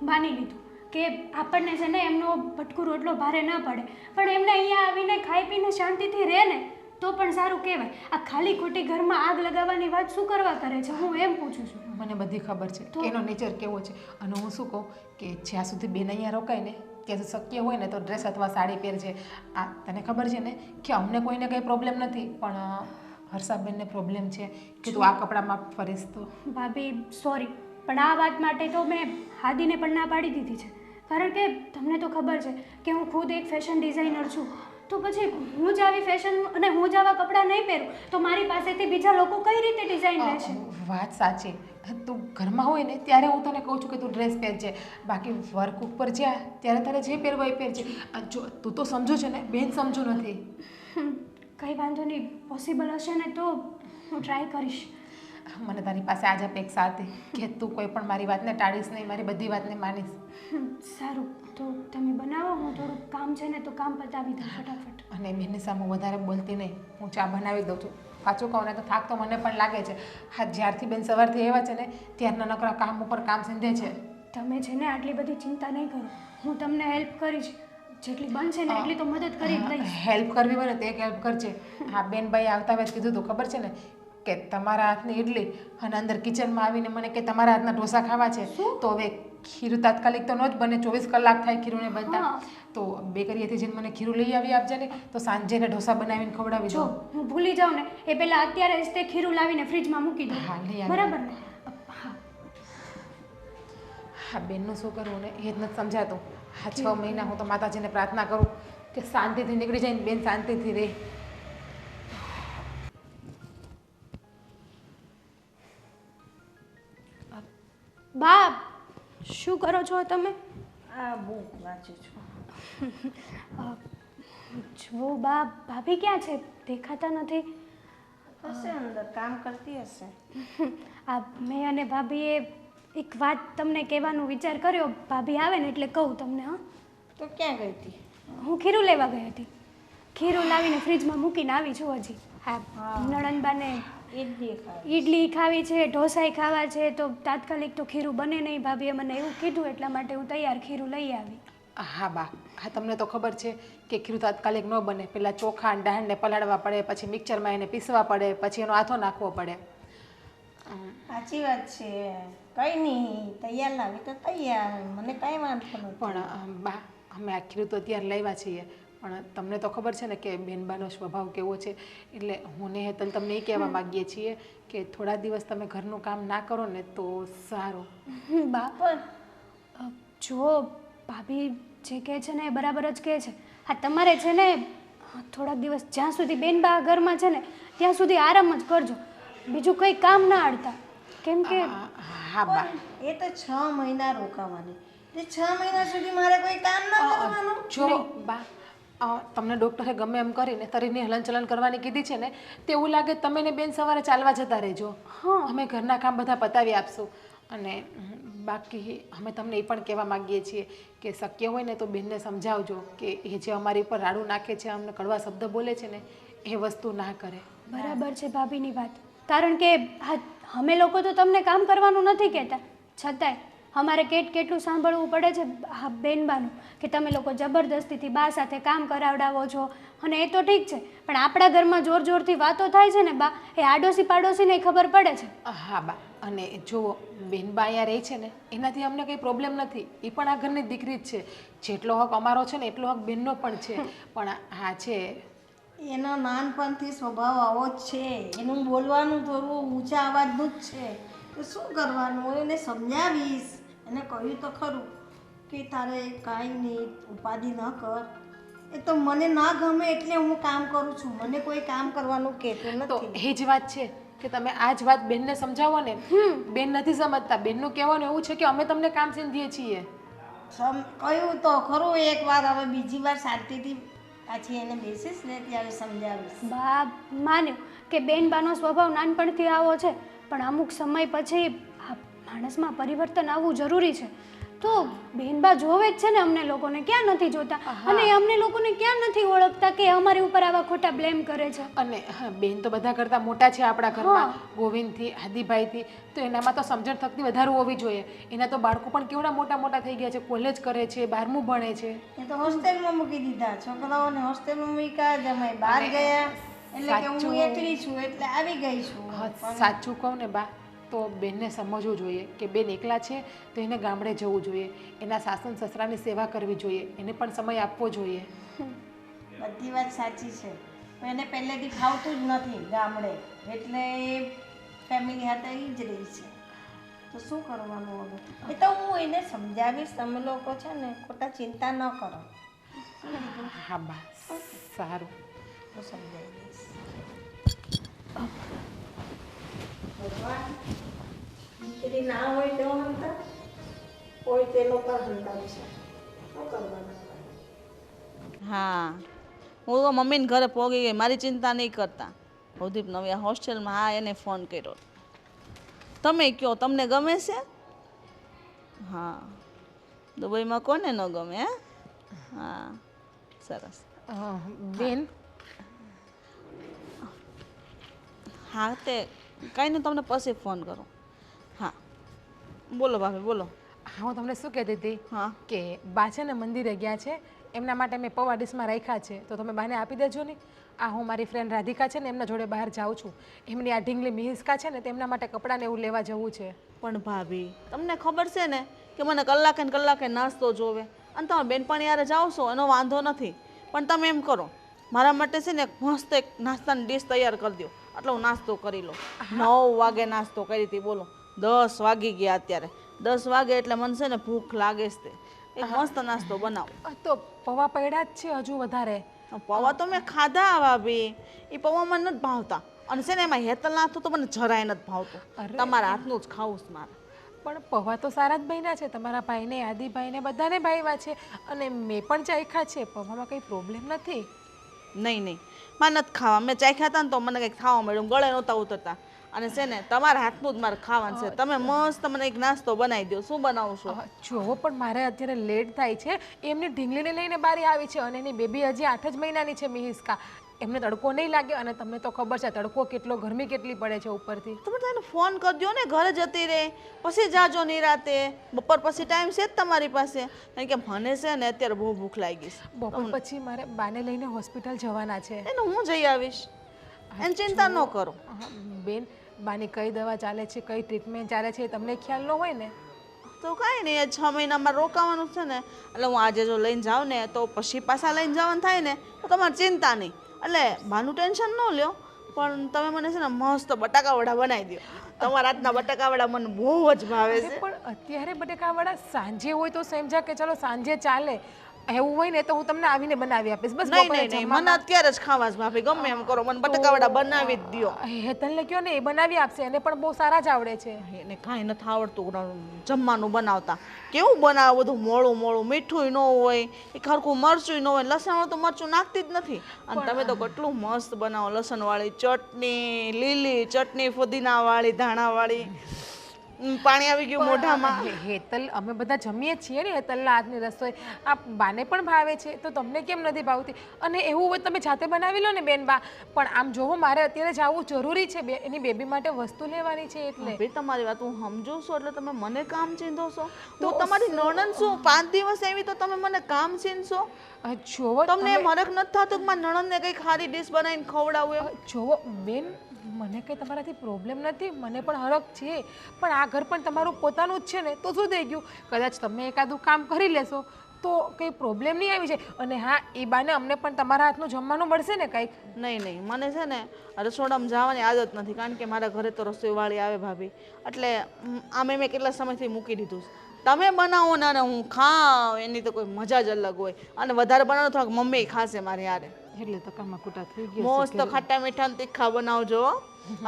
માની લીધું કે આપણને છે ને એમનો ભટકું રોટલો ભારે ન પડે, પણ એમને અહીંયા આવીને ખાઈ પીને શાંતિથી રહે ને તો પણ સારું કહેવાય. આ ખાલી ખોટી ઘરમાં આગ લગાવવાની વાત શું કરવા કરે છે, હું એમ પૂછું છું. મને બધી ખબર છે કે એનો નેચર કેવો છે. અને હું શું કહું કે જ્યાં સુધી બેન અહીંયા રોકાય ને ત્યાં શક્ય હોય ને તો ડ્રેસ અથવા સાડી પહેરજે. આ તને ખબર છે ને કે અમને કોઈને કંઈ પ્રોબ્લેમ નથી, પણ હર્ષાબેનને પ્રોબ્લેમ છે કે તું આ કપડામાં ફરીશ તો. ભાભી સોરી, પણ આ વાત માટે તો મેં હાદીને પણ ના પાડી દીધી છે, કારણ કે તમને તો ખબર છે કે હું ખુદ એક ફેશન ડિઝાઇનર છું. તો પછી હું જ આવી ફેશન અને હું જ આવા કપડાં નહીં પહેરું તો મારી પાસેથી બીજા લોકો કઈ રીતે ડિઝાઇન લેશે? વાત સાચી. તું ઘરમાં હોય ને ત્યારે હું તને કહું છું કે તું ડ્રેસ પહેરજે, બાકી વર્ક ઉપર જ્યાં ત્યારે તારે જે પહેરવું એ પહેરજે. જો તું તો સમજો છે ને, બેન સમજુ નથી. કંઈ વાંધો નહીં, પોસિબલ હશે ને તો હું ટ્રાય કરીશ. મને તારી પાસે આજ અપેક્ષા હતી કે તું કોઈ પણ મારી વાતને ટાળીશ નહીં, મારી બધી વાતને માનીશ. સારું, તો તમે બનાવો, હું થોડુંક કામ છે ને તો કામ પતાવી દઉં ફટાફટ. અને બેનની સામે વધારે બોલતી નહીં, હું ચા બનાવી દઉં છું. સાચું કહું ને તો થાક તો મને પણ લાગે છે. હા, જ્યારથી બેન સવારથી આવ્યા છે ને ત્યારના નકરા કામ ઉપર કામ સિંધે છે. તમે છે ને આટલી બધી ચિંતા નહીં કરો, હું તમને હેલ્પ કરીશ. જેટલી બનશે ને એટલી તો મદદ કરી જ લઈશ. હેલ્પ કરવી હોય ને તો એક હેલ્પ કરજે. હા, બેનભાઈ આવતા વેત કીધું તું ખબર છે ને કે તમારા હાથની ઇડલી અને અંદર કિચનમાં આવીને મને કે તમારા હાથના ઢોસા ખાવા છે. તો હવે ખીરું તાત્કાલિક તો ન જ બને, 24 કલાક થાય ખીરુંને બનતા. તો બેકરીએથી જઈને મને ખીરું લઈ આવી આપજે ને, તો સાંજે ઢોસા બનાવીને ખવડાવી જો દો. હું ભૂલી જાઉં ને એ પહેલાં અત્યારે જ તે ખીરું લાવીને ફ્રીજમાં મૂકી દો. હા, લઈ આવી. બરાબર ને? હા. હા, બેનનું શું કરવું ને એ જ નથી સમજાતું. હા, 6 મહિના હું તો માતાજીને પ્રાર્થના કરું કે શાંતિથી નીકળી જાય ને બેન શાંતિથી રહે. બા શું કરો છો તમે? આ બુક વાંચું છું. જો બા, ભાભી ક્યાં છે? દેખાતા નથી. હશે અંદર કામ કરતી હશે. આ મેં અને ભાભીએ એક વાત તમને કહેવાનો વિચાર કર્યો. ભાભી આવે ને એટલે કહું તમને. હા, તો ક્યાં ગઈ હતી? હું ખીરું લેવા ગઈ હતી. ખીરું લાવીને ફ્રીજમાં મૂકીને આવી છું હજી. હા, નણંદબાને ઇડલી ખાય. ઈડલી ખાવી છે, ઢોસાઈ ખાવા છે, તો તાત્કાલિક તો ખીરું બને નહીં. ભાભીએ મને એવું કીધું એટલા માટે હું તૈયાર ખીરું લઈ આવી. હા બા, હા તમને તો ખબર છે કે ખીરું તાત્કાલિક ન બને. પહેલાં ચોખા અને દાળને પલાળવા પડે, પછી મિક્સરમાં એને પીસવા પડે, પછી એનો આથો નાખવો પડે. સાચી વાત છે. કઈ નહીં, તૈયાર લાવી તો તૈયાર, મને કાંઈ વાંધો નથી. પણ બા, અમે આ ખીરું તો અત્યારે લાવ્યા છીએ, પણ તમને તો ખબર છે ને કે બેનબાનો સ્વભાવ કેવો છે. એટલે હું ને હેતલ તમને એ કહેવા માગીએ છીએ કે થોડા દિવસ તમે ઘરનું કામ ના કરો ને તો સારું. બા જો ભાભી જે કહે છે ને એ બરાબર જ કહે છે. હા તમારે છે ને થોડાક દિવસ જ્યાં સુધી બેનબા ઘરમાં છે ને ત્યાં સુધી આરામ જ કરજો, બીજું કંઈ કામ ના અડતા. કેમ કે હા બા, એ તો 6 મહિના રોકાવાની, તે 6 મહિના સુધી મારે કોઈ કામ ના કરવાનું. જો બા, તમને ડૉક્ટરે ગમે એમ કરીને શરીરની હલનચલન કરવાની કીધી છે ને, તે એવું લાગે તમે ને બેન સવારે ચાલવા જતા રહેજો. અમે ઘરના કામ બધા પતાવી આપશું. અને બાકી અમે તમને એ પણ કહેવા માગીએ છીએ કે શક્ય હોય ને તો બેનને સમજાવજો કે એ જે અમારી ઉપર રાડું નાખે છે, અમને કડવા શબ્દ બોલે છે ને, એ વસ્તુ ના કરે. બરાબર છે ભાભીની વાત, કારણ કે હા અમે લોકો તો તમને કામ કરવાનું નથી કહેતા, છતાંય અમારે કેટલું સાંભળવું પડે છે હા બેનબાનું કે તમે લોકો જબરદસ્તીથી બા સાથે કામ કરાવડાવો છો. અને એ તો ઠીક છે, પણ આપણા ઘરમાં જોર જોરથી વાતો થાય છે ને બા, એ આડોશી પાડોશીને ખબર પડે છે. હા બા, અને જો બેનબા અહીંયા રહે છે ને એનાથી અમને કંઈ પ્રોબ્લેમ નથી. એ પણ આ ઘરની દીકરી જ છે. જેટલો હક અમારો છે ને એટલો હક બેનનો પણ છે. પણ હા છે, એનો નાનપણથી સ્વભાવ આવો જ છે. એનું બોલવાનું થોડું ઊંચા અવાજનું જ છે. તો શું કરવાનું? હું એને સમજાવીશ, એને કહ્યું તો ખરું કે તારે કાંઈ નહીં, ઉપાધિ ન કર. એ તો મને ના ગમે એટલે હું કામ કરું છું, મને કોઈ કામ કરવાનું કહેતું તો નથી. એ જ વાત છે કે તમે આ જ વાત બેનને સમજાવો ને. બેન નથી સમજતા. બેનનું કહેવાનું એવું છે કે અમે તમને કામ સીંધીએ છીએ. કહ્યું તો ખરું એક વાર, હવે બીજી વાર શાંતિથી પાછી એને બેસીશ ને ત્યારે સમજાવીશ. બા માન્યું કે બેનબાનો સ્વભાવ નાનપણથી આવો છે, પણ અમુક સમય પછી આ માણસમાં પરિવર્તન આવવું જરૂરી છે. તો બેનબા જોવે જ છે ને અમને લોકોને, ક્યાં નથી જોતા? અને એ અમને લોકોને ક્યાં નથી ઓળખતા કે અમારી ઉપર આવા ખોટા બ્લેમ કરે છે? અને હા, બેન તો બધા કરતાં મોટા છે આપણા ઘરમાં, ગોવિંદથી, આદિભાઈથી. તો એનામાં તો સમજણ શક્તિ વધારે હોવી જોઈએ. એના તો બાળકો પણ કેવડા મોટા મોટા થઈ ગયા છે, કોલેજ કરે છે, 12મું ભણે છે. એ તો હોસ્ટેલમાં મૂકી દીધા છોકરાઓને, હોસ્ટેલમાં મૂક્યા, જમાઈ બહાર ગયા, એટલે કે હું એકલી છું એટલે આવી ગઈ છું. સાચું કહું ને બા, તો બેનને સમજવું જોઈએ કે બેન એકલા છે તો એને ગામડે જવું જોઈએ, એના સાસુ સસરાની સેવા કરવી જોઈએ, એને પણ સમય આપવો જોઈએ. બધી વાત સાચી છે, પણ એને પહેલેથી ફાવતું જ નથી ગામડે, એટલે એ ફેમિલી હાથે જ રહી છે. તો શું કરવાનું હવે? એ તો હું એને સમજાવીશ, તમે લોકો છે ને ખોટા ચિંતા ન કરો. હા બા, સારું. હું સમજાવી દઈશ. દીકરી ના હોય તો હંતા હોય તેનો પર હંતા છે. શું કરવાનું? હા, હું તો મમ્મીને ઘરે પોગી ગઈ, મારી ચિંતા નહીં કરતા. ભવદીપ નવી હોસ્ટેલમાં, હા એને ફોન કર્યો. તમે કહો તમને ગમે છે? હા, દુબઈમાં કોને ન ગમે? હે હા, સરસ. બેન, હા તે કાંઈ નહીં, તમને પછી ફોન કરો. હા બોલો ભાભી બોલો. હા હું તમને શું કહેતી હતી હા કે બા છે ને મંદિરે ગયા છે, એમના માટે મેં પૌવા ડીશમાં રાખ્યા છે, તો તમે બાને આપી દેજો ને. આ હું મારી ફ્રેન્ડ રાધિકા છે ને એમના જોડે બહાર જાઉં છું, એમની આ ઢીંગલી મિહિસ્કા છે ને તેમના માટે કપડાને એવું લેવા જવું છે. પણ ભાભી તમને ખબર છે ને કે મને કલાકે ને કલાકે નાસ્તો જોવે, અને તમે બેનપણી યારે જાઓ છો એનો વાંધો નથી, પણ તમે એમ કરો મારા માટે છે ને એક મસ્ત એક નાસ્તાની ડીશ તૈયાર કરી દો, એટલે હું નાસ્તો કરી લઉં. 9 વાગે નાસ્તો કરી હતી, બોલો 10 વાગી ગયા અત્યારે. 10 વાગે એટલે મને છે ને ભૂખ લાગે છે, એક મસ્ત નાસ્તો બનાવો. તો પૌવા પડ્યા જ છે હજુ વધારે. પૌવા તો મેં ખાધા ભાભી, એ પૌવા મને નથી ભાવતા, અને છે ને એમાં હેતલ નાથું તો મને જરાય નથી ભાવતું. તમારા હાથનું જ ખાવું છે મારે. પણ પૌવા તો સારા જ બન્યા છે, તમારા ભાઈને, આદિભાઈને બધાને ભાવ્યા છે, અને મેં પણ ચાખ્યા છે, પૌવામાં કંઈ પ્રોબ્લેમ નથી. નહીં નહીં, મારે નથી ખાવા. મેં ચાખ્યા હતા ને તો મને કંઈક ખાવા મળ્યું, ગળે નહોતા ઉતરતા. અને છે ને તમારા હાથનું જ મારે ખાવાનું છે. તમે મસ્ત મને એક નાસ્તો બનાવી દો. શું બનાવશો? જો પણ મારે અત્યારે લેટ થાય છે, એમની ઢીંગલીને લઈને બારી આવી છે, અને એની બેબી હજી 8 જ મહિનાની છે મિહિસ્કા. એમને તડકો નહીં લાગે અને તમને તો ખબર છે તડકો કેટલો ગરમી કેટલી પડે છે ઉપરથી. તમે તેને ફોન કરજો ને, ઘરે જતી રહે પછી જાજો નિરાતે. બપોર પછી ટાઈમ છે જ તમારી પાસે? કારણ કે મને છે ને અત્યારે બહુ ભૂખ લાગી છે. બપોર પછી મારે બાને લઈને હોસ્પિટલ જવાના છે. એનું હું જઈ આવીશ, એની ચિંતા ન કરો. બેન, બાની કઈ દવા ચાલે છે, કઈ ટ્રીટમેન્ટ ચાલે છે એ તમને ખ્યાલ ન હોય ને? તો કાંઈ નહીં, 6 મહિનામાં રોકાવાનું છે ને, એટલે હું આજે જો લઈને જાઉં ને તો પછી પાછા લઈને જવાનું થાય ને તો તમારે ચિંતા નહીં. એટલે બાનું ટેન્શન ન લ્યો, પણ તમે મને છે ને મસ્ત બટાકા વડા બનાવી દો. તમારા હાથના બટાકા વડા મને બહુ જ ભાવે છે. પણ અત્યારે બટેકાવાળા સાંજે હોય તો સમજા કે ચલો સાંજે ચાલે, એવું હોય ને તો હું તમને આવીને બનાવી આપીશ. બસ નહીં નહીં નહીં, મને અત્યારે જ ખાવા જ ભાભી, ગમે એમ કરો, મને બટાકા વડા બનાવી જ દો. હેતલને કયો ને એ બનાવી આપશે, એને પણ બહુ સારા જ આવડે છે. એને કાંઈ નથી આવડતું જમવાનું બનાવતા. કેવું બનાવે બધું મોળું મોળું, મીઠું ન હોય, એ ખરખું મરચું ન હોય, લસણ તો મરચું નાખતી જ નથી. અને તમે તો કેટલું મસ્ત બનાવો, લસણવાળી ચટણી, લીલી ચટણી, ફુદીનાવાળી, ધાણાવાળી. પાણી આવી ગયું મોઢામાં. હેતલ, અમે બધા જમીએ છીએ ને હેતલના હાથની રસોઈ, આ બાને પણ ભાવે છે, તો તમને કેમ નથી ભાવતી? અને એવું હોય તમે જાતે બનાવી લો ને બેન બા. પણ આમ જોવો, મારે અત્યારે જવું જરૂરી છે, એની બેબી માટે વસ્તુ લેવાની છે એટલે. ભાઈ તમારી વાત હું સમજુ છું, એટલે તમે મને કામ ચીંધો છો? તો તમારી નણંદ શું 5 દિવસ એવી તો તમે મને કામ ચીંધશો? જોવો તમને એમ હરખ નથી થતું કે મારી નણંદને કંઈક સારી ડીશ બનાવીને ખવડાવું એમ? જોવો બેન, મને કંઈ તમારાથી પ્રોબ્લેમ નથી, મને પણ હરખ છે, પણ આ ઘર પણ તમારું પોતાનું જ છે ને, તો શું થઈ ગયું? કદાચ તમે એકાદું કામ કરી લેશો તો કંઈ પ્રોબ્લેમ નહીં આવી જાય. અને હા, એ બાને અમને પણ તમારા હાથનું જમવાનું મળશે ને કંઈક? નહીં નહીં, મને છે ને રસોડામાં જવાની આદત નથી, કારણ કે મારા ઘરે તો રસોઈવાળી આવે ભાભી, એટલે આમે મેં કેટલા સમયથી મૂકી દીધું છે. તમે બનાવો ને અને હું ખાઉં, એની તો કોઈ મજા જ અલગ હોય. અને વધારે બનાવો તો મમ્મી ખાશે મારી હારે. એટલે તો કામમાં કુટા થઈ ગયા. મસ્ત ખાટા મીઠા ને તીખા બનાવજો,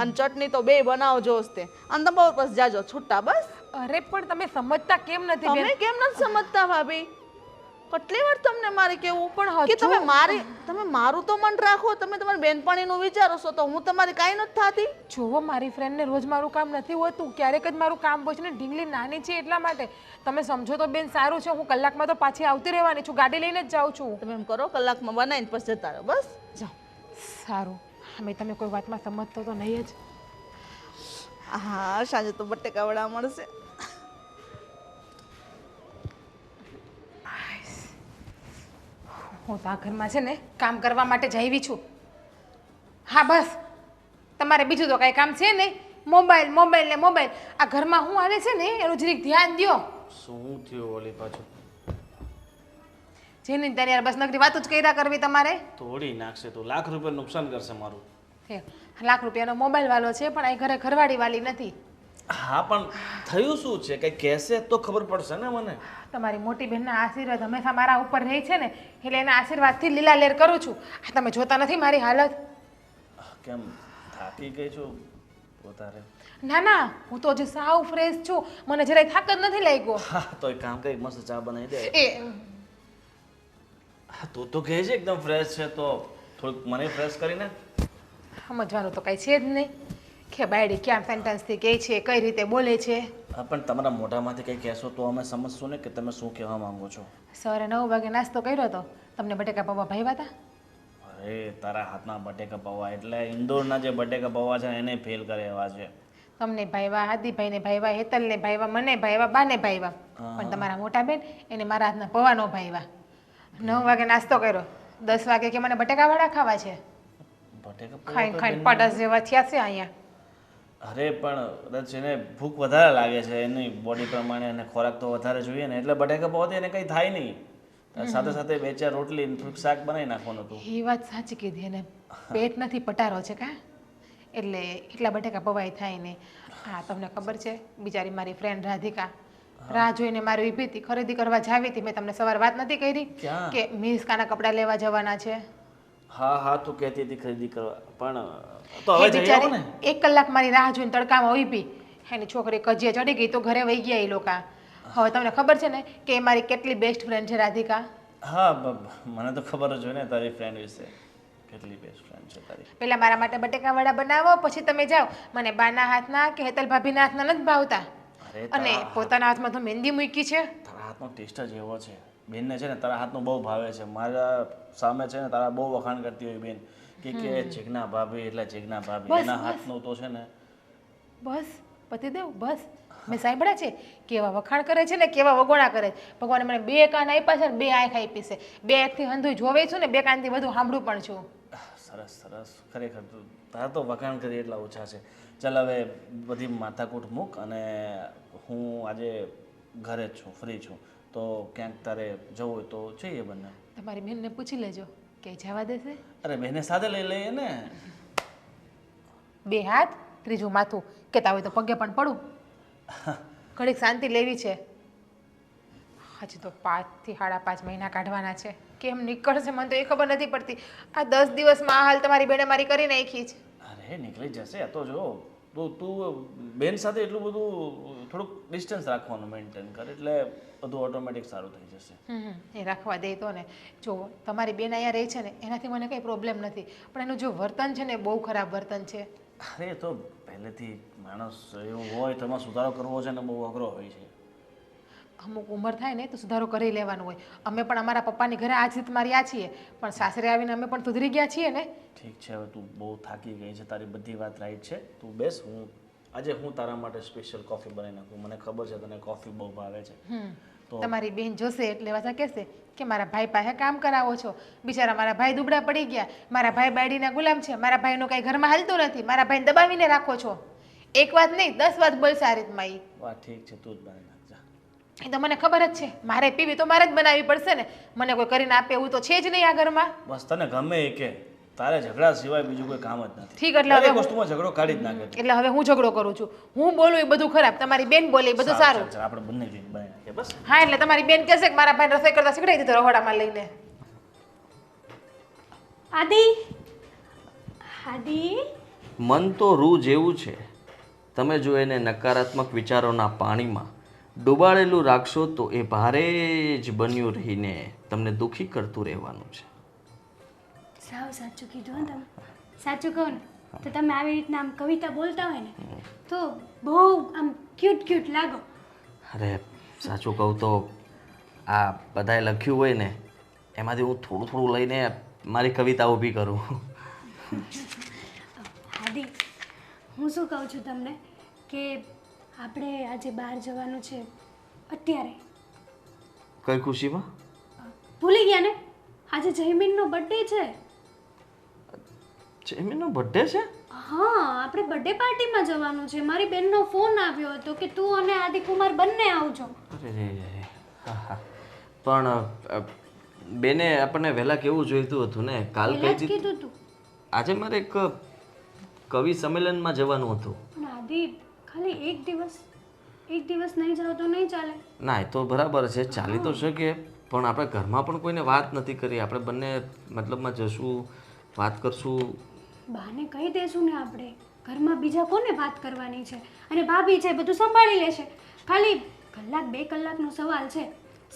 અને ચટણી તો બે બનાવજો જ તે. અને તમે બપોર પછી જાજો છૂટા બસ. અરે પણ તમે સમજતા કેમ નથી બેન? તમે કેમ નથી સમજતા ભાભી? કેટલી વાર તમને મારે કેવું પણ કે તમે મારું તો મન રાખો, તમે તમારી બેનપણીનું વિચારો છો, તો હું તમારી કાંઈ નથી થતી. જોવો, મારી ફ્રેન્ડને રોજ મારું કામ નથી હોતું, ક્યારેક જ મારું કામ હોય છે ને, ઢીંગલી નાની છે એટલા માટે. તમે સમજો તો બેન સારું છે, હું કલાકમાં તો પાછી આવતી રહેવાની છું, ગાડી લઈને જ જાઉં છું. તમે એમ કરો, કલાકમાં બનાવીને પછી જતા રહો, બસ જાઓ. સારું, અમે તમે કોઈ વાતમાં સમજતો તો નહીં જ. હા, સાંજે તો બટેકા વડા મળશે. હું તો આ ઘરમાં છે ને કામ કરવા માટે જ આવી છું. હા બસ, તમારે બીજું તો કાંઈ કામ છે નહીં. મોબાઈલ મોબાઈલ ને મોબાઈલ. આ ઘરમાં હું આવે છે ને એનું જરીક ધ્યાન દ્યો. શું થયું ઓલી પાછું? જેની ત્યારે યાર બસ નકરી વાતો જ કર્યા કરવી તમારે. તોડી નાખશે તો, લાખ રૂપિયા નુકસાન કરશે મારું. લાખ રૂપિયાનો મોબાઈલ વાળો છે, પણ આ ઘરે ઘરવાળી વાળી નથી. હા, પણ થયું શું છે? કઈ કહેશે તો ખબર પડશે ને મને. તમારી મોટી બહેનના આશીર્વાદ હંમેશા મારા ઉપર રહે છે ને, એટલે એના આશીર્વાદથી લીલા લેર કરું છું. આ તમે જોતા નથી મારી હાલત? કેમ થાકી ગઈ છું વધારે? ના ના, હું તો હજી સાવ ફ્રેશ છું, મને જરાય થાક જ નથી લાગ્યો. હા, તો એક કામ કરી, મસ્ત ચા બનાવી દે. એ હા, તું તો કહે છે એકદમ ફ્રેશ છે, તો થોડુંક મને ફ્રેશ કરીને. સમજવાનું તો કાંઈ છે જ નહીં કે બાયડી ક્યાં સેન્ટન્સથી કહે છે, કઈ રીતે બોલે છે. હા, પણ તમારા મોઢામાંથી કંઈ કહેશો તો અમે સમજશું ને કે તમે શું કહેવા માંગો છો. સવારે 9 વાગે નાસ્તો કર્યો હતો, તમને બટેકા પૌવા ભાવ્યા હતા? અરે, તારા હાથના બટેકા પૌવા એટલે ઇન્દોરના જે બટેકા પૌવા છે એને ફેલ કરે એવા છે. તમને ભાઈવા, હાદીભાઈને ભાઈવા, હેતલને ભાઈવા, મને ભાઈવા, બાને ભાઈવા, પણ તમારા મોટા બેન એને મારા હાથના પૌવા નો ભાઈવા. 9 વાગે નાસ્તો કર્યો, 10 વાગે કે મને બટેકા વડા ખાવા છે. બટેકા ખાઈને ખાઈને પડાસ જેવા થયા છે અહીંયા. અરે પણ કદાચ એને ભૂખ વધારે લાગે છે, એની બોડી પ્રમાણે, અને ખોરાક તો વધારે જોઈએ ને, એટલે બટેકા પૌવાથી એને કંઈ થાય નહીં. સાથે સાથે 2-4 રોટલી ને થોડુંક શાક બનાવી નાખવાનું હતું. એ વાત સાચી કીધી, એને પેટ નથી પટારો છે કા, એટલે એટલા બટેકા પવાય થાય ને. હા, તમને ખબર છે, બિચારી મારી ફ્રેન્ડ રાધિકા રાહ જોઈને મારી ઊભી હતી, ખરીદી કરવા જાવી હતી. મેં તમને સવારે વાત નથી કરી કે મિસ્કાના કપડાં લેવા જવાના છે? હા હા, તું કહેતી હતી ખરીદી કરવા, પણ તો હવે જઈ આવો ને. 1 કલાક મારી રાહ જોઈને તડકામાં ઊભી, એની છોકરી કજીએ ચડી ગઈ તો ઘરે વહી ગયા એ લોકો. હવે તમને ખબર છે ને કે એ મારી કેટલી બેસ્ટ ફ્રેન્ડ છે રાધિકા. હા, મને તો ખબર જ હોય ને તારી ફ્રેન્ડ વિશે, કેટલી બેસ્ટ ફ્રેન્ડ છે તારી. પહેલા મારા માટે બટેકા વડા બનાવો, પછી તમે જાઓ. મને બાના હાથના કે હેતલ ભાભીના હાથના નથી ભાવતા. અને પોતાના હાથમાં તો મહેંદી મૂકી છે. તારા હાથનો ટેસ્ટ જ એવો છે. બેનને છે ને તારા હાથનું બહુ ભાવે છે. મારા સામે છે ને તારા બહુ વખાણ કરતી હોય બેન કે ચીકના ભાભી એટલે ચીકના ભાભી એના હાથનું તો છે ને બસ પતિદેવ બસ મેં સાંભળ્યા છે કેવા વખાણ કરે છે ને કેવા વગોણા કરે છે. ભગવાને મને 2 કાન આપ્યા છે ને 2 આંખ આપી છે. 2 આંખથી હંધુય જોવે છું ને 2 કાનથી બધું સાંભળું પણ છું. સરસ સરસ ખરેખર તારા તો વખાણ કરી એટલા ઓછા છે. ચાલ હવે બધી માથાકૂટ મૂક અને હું આજે ઘરે જ છું, ફ્રી છું, તો ક્યાંક તારે જવું હોય તો જઈએ બંને. તમારી બેનને પૂછી લેજો કે જવા દેશે. અરે બેને સાથે લઈ લઈએ ને. 2 હાથ 3જું માથું કહેતા હોય તો પગે પણ પડું. ઘડીક શાંતિ લેવી છે. હજી તો 5 થી 5.5 મહિના કાઢવાના છે. કેમ નીકળશે મને તો એ ખબર નથી પડતી. આ 10 દિવસમાં આ હાલ તમારી બેને મારી કરી નાખી છે. અરે નીકળી જશે. આ તો જો તું બેન સાથે એટલું બધું થોડુંક ડિસ્ટન્સ રાખવાનું મેન્ટેન કર એટલે બધું ઓટોમેટિક સારું થઈ જશે. એ રાખવા દે તો ને. જો તમારી બેન અહીંયા રહે છે ને એનાથી મને કંઈ પ્રોબ્લેમ નથી, પણ એનું જો વર્તન છે ને બહુ ખરાબ વર્તન છે. અરે તો પહેલેથી માણસ એવું હોય તો એમાં સુધારો કરવો છે ને બહુ અઘરો હોય છે. અમુક ઉંમર થાય ને તો સુધારો કરી લેવાનું હોય. અમે પણ અમારા પપ્પાની ઘરે આ જીત માર્યા છીએ, પણ સાસરે આવીને અમે પણ સુધરી ગયા છીએ ને. ઠીક છે, હવે તું બહુ થાકી ગઈ છે, તારી બધી વાત રાઈટ છે. તું બેસ, આજે હું તારા માટે સ્પેશિયલ કોફી બનાવી નાખું. મને ખબર છે તને કોફી બહુ ભાવે છે. તો તમારી બેન જોશે એટલે પાછા કહેશે કે મારા ભાઈ પાસે કામ કરાવો છો. બિચારા મારા ભાઈ દુબળા પડી ગયા, મારા ભાઈ બાયડીના ગુલામ છે, મારા ભાઈનું કંઈ ઘરમાં હાલતું નથી, મારા ભાઈને દબાવીને રાખો છો. એક વાત નહીં 10 વાત બોલશે આ રીતમાં ઈ. વાહ ઠીક છે, તું જ બનાવી નાખજા. એ તો મને ખબર જ છે. મારે પીવી તો મારે જ બનાવવી પડશે ને. મને કોઈ કરીને આપે એવું તો છે જ નહીં આ ઘરમાં. બસ તને ગમે એ કે તારે ઝઘડા સિવાય બીજું કોઈ કામ જ નથી. ઠીક, એટલે હવે દરેક વસ્તુમાં ઝઘડો કાઢી જ નાખે. એટલે હવે હું ઝઘડો કરું છું. હું બોલું એ બધું ખરાબ, તમારી બેન બોલે એ બધું સારું. ચાલ આપણે બંને જઈને બનાવી નાખીએ બસ. હા, એટલે તમારી બેન કહેશે કે મારા ભાઈ રસોઈ કરતા શીખડાવી દીધો રહોડામાં લઈને. આદિ આદિ મન તો રૂ જેવું છે. તમે જો એને નકારાત્મક વિચારોના પાણીમાં ડૂબાડેલું રાખશો તો એ ભારે જ બન્યું રહીને તમને દુઃખી કરતું રહેવાનું છે. સાવ સાચું કીધું હો તમે. સાચું કહું ને તો તમે આવી રીતના આમ કવિતા બોલતા હોય ને તો બહુ આમ ક્યુટ લાગો. અરે સાચું કહું તો આ બધાએ લખ્યું હોય ને એમાંથી હું થોડું લઈને મારી કવિતા ઊભી કરું. આદિ હું શું કહું છું તમને કે આપણે આજે બહાર જવાનું છે અત્યારે. કઈ ખુશીમાં? ભૂલી ગયા ને? આજે જયમીનનો બર્થડે છે. જયમીનનો બર્થડે છે? હા, આપણે બર્થડે પાર્ટીમાં જવાનું છે. મારી બેનનો ફોન આવ્યો હતો કે તું અને આદિકુમાર બંને આવજો. અરે હા, પણ બેને આપણને વહેલા કેવું જોઈતું હતું ને. કાલ પહેલા જ કહેતી કીધું તું. આજે મારે એક કવિ સંમેલનમાં જવાનું હતું. પણ આદિ ખાલી એક દિવસ નહીં જાવ તો નહીં ચાલે. ના એ તો બરાબર છે, ચાલી તો શકે, પણ આપણે ઘરમાં પણ કોઈને વાત નથી કરી. આપણે બંને મતલબમાં જશું, વાત કરશું. બાને કહી દેશું ને આપણે. ઘરમાં બીજા કોને વાત કરવાની છે? અને ભાભી છે બધું સંભાળી લેશે. ખાલી 1-2 કલાકનો સવાલ છે.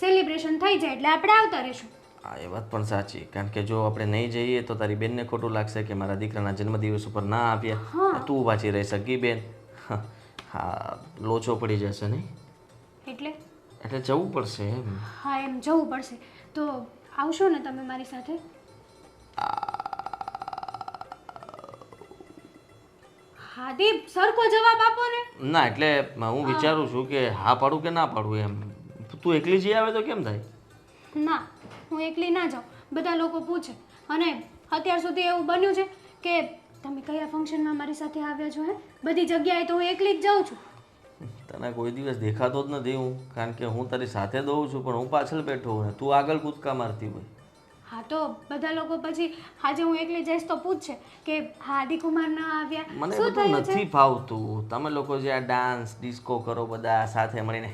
સેલિબ્રેશન થઈ જાય એટલે આપણે આવતા રહીશું. હા એ વાત પણ સાચી, કારણ કે જો આપણે નહીં જઈએ તો તારી બેનને ખોટું લાગશે કે મારા દીકરાના જન્મદિવસ ઉપર ના આવ્યા, તું પાછી રહી સગી બેન. હા, લોચો પડી જશે નહીં એટલે જવું પડશે એમ. હા, એમ જવું પડશે. તો આવશો ને તમે મારી સાથે? હા દીપ, સરખો જવાબ આપો ને. ના એટલે હું વિચારું છું કે હા પાડું કે ના પાડું એમ. તું એકલી જઈ આવે તો કેમ થાય? ના, હું એકલી ના જાઉં. બધા લોકો પૂછે. અને અત્યાર સુધી એવું બન્યું છે કે તમે કયા ફંક્શનમાં મારી સાથે આવ્યા છો? બધી જગ્યાએ તો હું એકલી જ જાઉં છું. તને કોઈ દિવસ દેખાતો જ નથી હું, કારણ કે હું તારી સાથે દઉં છું પણ હું પાછળ બેઠો હોય, તું આગળ કૂદકા મારતી હોય. હા, તો બધા લોકો પછી આજે હું એકલી જઈશ તો પૂછશે કે હા આદિકુમાર ના આવ્યા. મને શું બધું થયું છે? નથી ફાવતું. તમે લોકો જે આ ડાન્સ ડિસ્કો કરો બધા સાથે મળીને,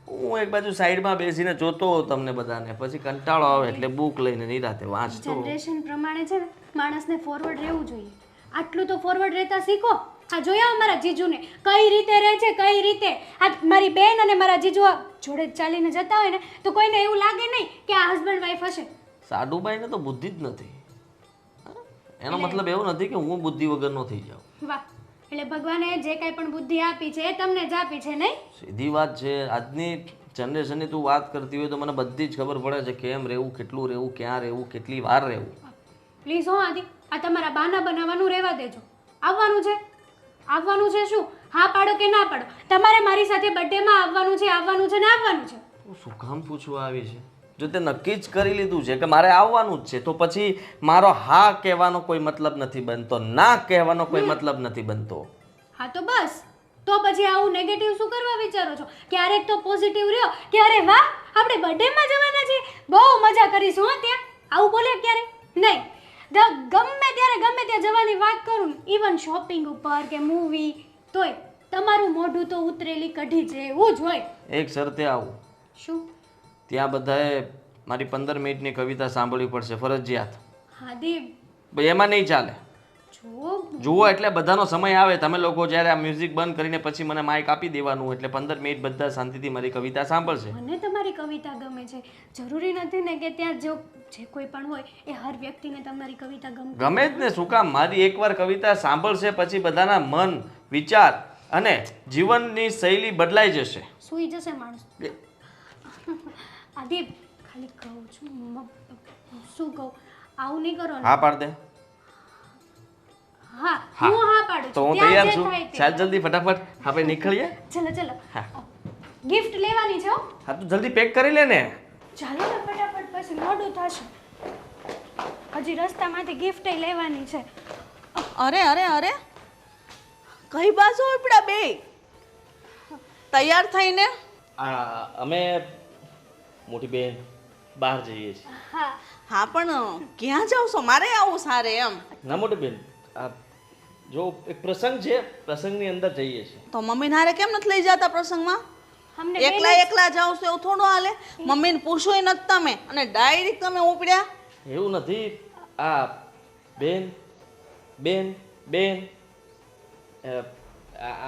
હું એક બાજુ સાઈડમાં બેસીને જોતો હોઉં તમને બધાને, પછી કંટાળો આવે એટલે બુક લઈને નિરાતે વાંચતો. જનરેશન પ્રમાણે છે ને માણસને ફોરવર્ડ રહેવું જોઈએ. આટલું તો ફોરવર્ડ રહેતા શીખો. આ જોયા અમારા જીજુને કઈ રીતે રહે છે, કઈ રીતે. આ મારી બેન અને મારા જીજુ જોડે ચાલીને જતા હોય ને તો કોઈને એવું લાગે નહીં કે આ હસબન્ડ વાઈફ હશે. સાડુભાઈને તો બુદ્ધિ જ નથી. એનો મતલબ એવું નથી કે હું બુદ્ધિ વગરનો થઈ જાઉં. વાહ, એટલે ભગવાને જે કાંઈ પણ બુદ્ધિ આપી છે એ તમને જ આપી છે નહીં? સીધી વાત છે. આજની જનરેશનની તું વાત કરતી હોય તો મને બધી જ ખબર પડે છે કેમ રહેવું, કેટલું રહેવું, ક્યાં રહેવું, કેટલી વાર રહેવું. પ્લીઝ હો આદિ, આ તમારા બહાના બનાવવાનું રહેવા દેજો. આવવાનું છે? આવવાનું છે શું? હા પાડો કે ના પાડો? તમારે મારી સાથે બર્થડેમાં આવવાનું છે, આવવાનું છે ને આવવાનું છે. તું શું કામ પૂછવા આવી છે? જો તે નક્કી જ કરી લીધું છે કે મારે આવવાનું જ છે તો પછી મારો હા કહેવાનો કોઈ મતલબ નથી બનતો, ના કહેવાનો કોઈ મતલબ નથી બનતો. હા તો બસ, તો પછી આવું નેગેટિવ શું કરવા વિચારો છો? ક્યારેક તો પોઝિટિવ રહ્યો કે અરે વાહ આપણે બર્થડેમાં જવાના છે, બહુ મજા કરીશું. હા ત્યાં આવું બોલે ક્યારે નહીં. ગમે ત્યારે ગમે ત્યાં જવાની વાત કરું ને, ઇવન શોપિંગ ઉપર કે મૂવી, તોય તમારું મોઢું તો ઉતરેલી કઢી જેવું જ હોય. એક શરતે આવું, શું? ત્યાં બધાએ મારી 15 મિનિટની કવિતા સાંભળવી પડશે ફરજિયાત. હા દેવ, ભાઈ એમાં નહીં ચાલે. જો જુઓ એટલે બધાનો સમય આવે, તમે લોકો જ્યારે આ મ્યુઝિક બંધ કરીને પછી મને માઇક આપી દેવાનું એટલે 15 મિનિટ બધા શાંતિથી મારી કવિતા સાંભળશે. મને તમારી કવિતા ગમે છે. જરૂરી નથી ને કે ત્યાં જે કોઈ પણ હોય એ હર વ્યક્તિને તમારી કવિતા ગમે. ગમે જ ને, શું કામ? મારી એકવાર કવિતા સાંભળશે પછી બધાના મન, વિચાર અને જીવનની શૈલી બદલાઈ જશે. સૂઈ જશે માણસ. આદિ ખાલી કહું છું, શું કહું, આવું નહીં કરો ને. હા પાડ દે. હા હું હા પાડું તો છું. હું ત્યાં તૈયાર જે છું. થાય તે. ચાલ જલ્દી ફટાફટ આપણે નીકળીએ. ચલો ચલો, હા. ગિફ્ટ લેવાની છે હો. હા તું જલ્દી પેક કરી લે ને. ચાલો ને ફટાફટ, પછી મોડું થશે. હજી રસ્તામાંથી ગિફ્ટ લેવાની છે. અરે અરે અરે, કઈ બાજુ ઉપડ્યા બે? તૈયાર થઈને? અમે મોટી બેન બહાર જઈએ છીએ. હા હા પણ ક્યાં જાવ છો? મારે આવું સારે એમ. ના મોટી બેન, આ જો એક પ્રસંગ છે, પ્રસંગની અંદર જઈએ છીએ. તો મમ્મીને હારે કેમ નથી લઈ જતા પ્રસંગમાં? અમને એકલા એકલા જાવ છો એવું થોડું હાલે? મમ્મીને પૂછોય નથી તમે અને ડાયરેક્ટ તમે ઉપડ્યા. એવું નથી. આ બેન બેન બેન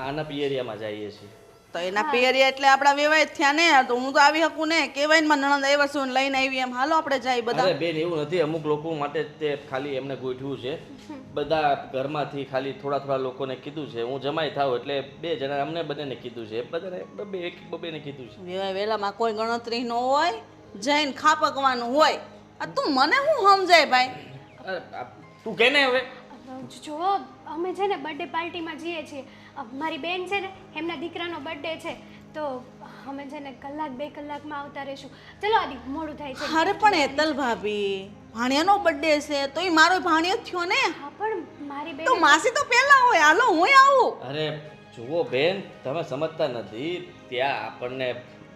આના પિયરિયામાં જઈએ છીએ. તો એના પિયરિયા એટલે આપણા વેવાય થયા ને. તો હું તો આવી શકું ને, કેવાય ને મારા નણંદ આવ્યા છું ને લઈને આવી એમ. હાલો આપણે જાય બધા. અરે બેન એવું નથી, અમુક લોકો માટે તે ખાલી એમને ગોઠવ્યું છે. બધા ઘરમાંથી ખાલી થોડા થોડા લોકોને કીધું છે. હું જમાઈ થાવ એટલે 2 જણા અમને બંનેને કીધું છે, બધાને એક બબેને કીધું છે. વેવાય વેલામાં કોઈ ગણતરી ન હોય, જઈને ખાપકવાનું હોય. આ તું મને શું સમજાય ભાઈ? અરે, તું કે ને હવે. જો અમે છે ને બર્થડે પાર્ટીમાં જઈએ છીએ. મારી બેન છે ને, એમના દીકરાનો બર્થડે છે, તો અમે છે ને 1-2 કલાકમાં આવતા રહીશું. ચલો આદિ, મોડું થાય છે. અરે પણ હેતલ ભાભી, ભાણિયાનો બર્થડે છે તો એ મારો ભાણિયો જ થયો ને. હા પણ મારી બેન તો માસી તો પહેલા હોય. હાલો હું આવું. અરે જુઓ બેન, તમે સમજતા નથી. ત્યાં આપણને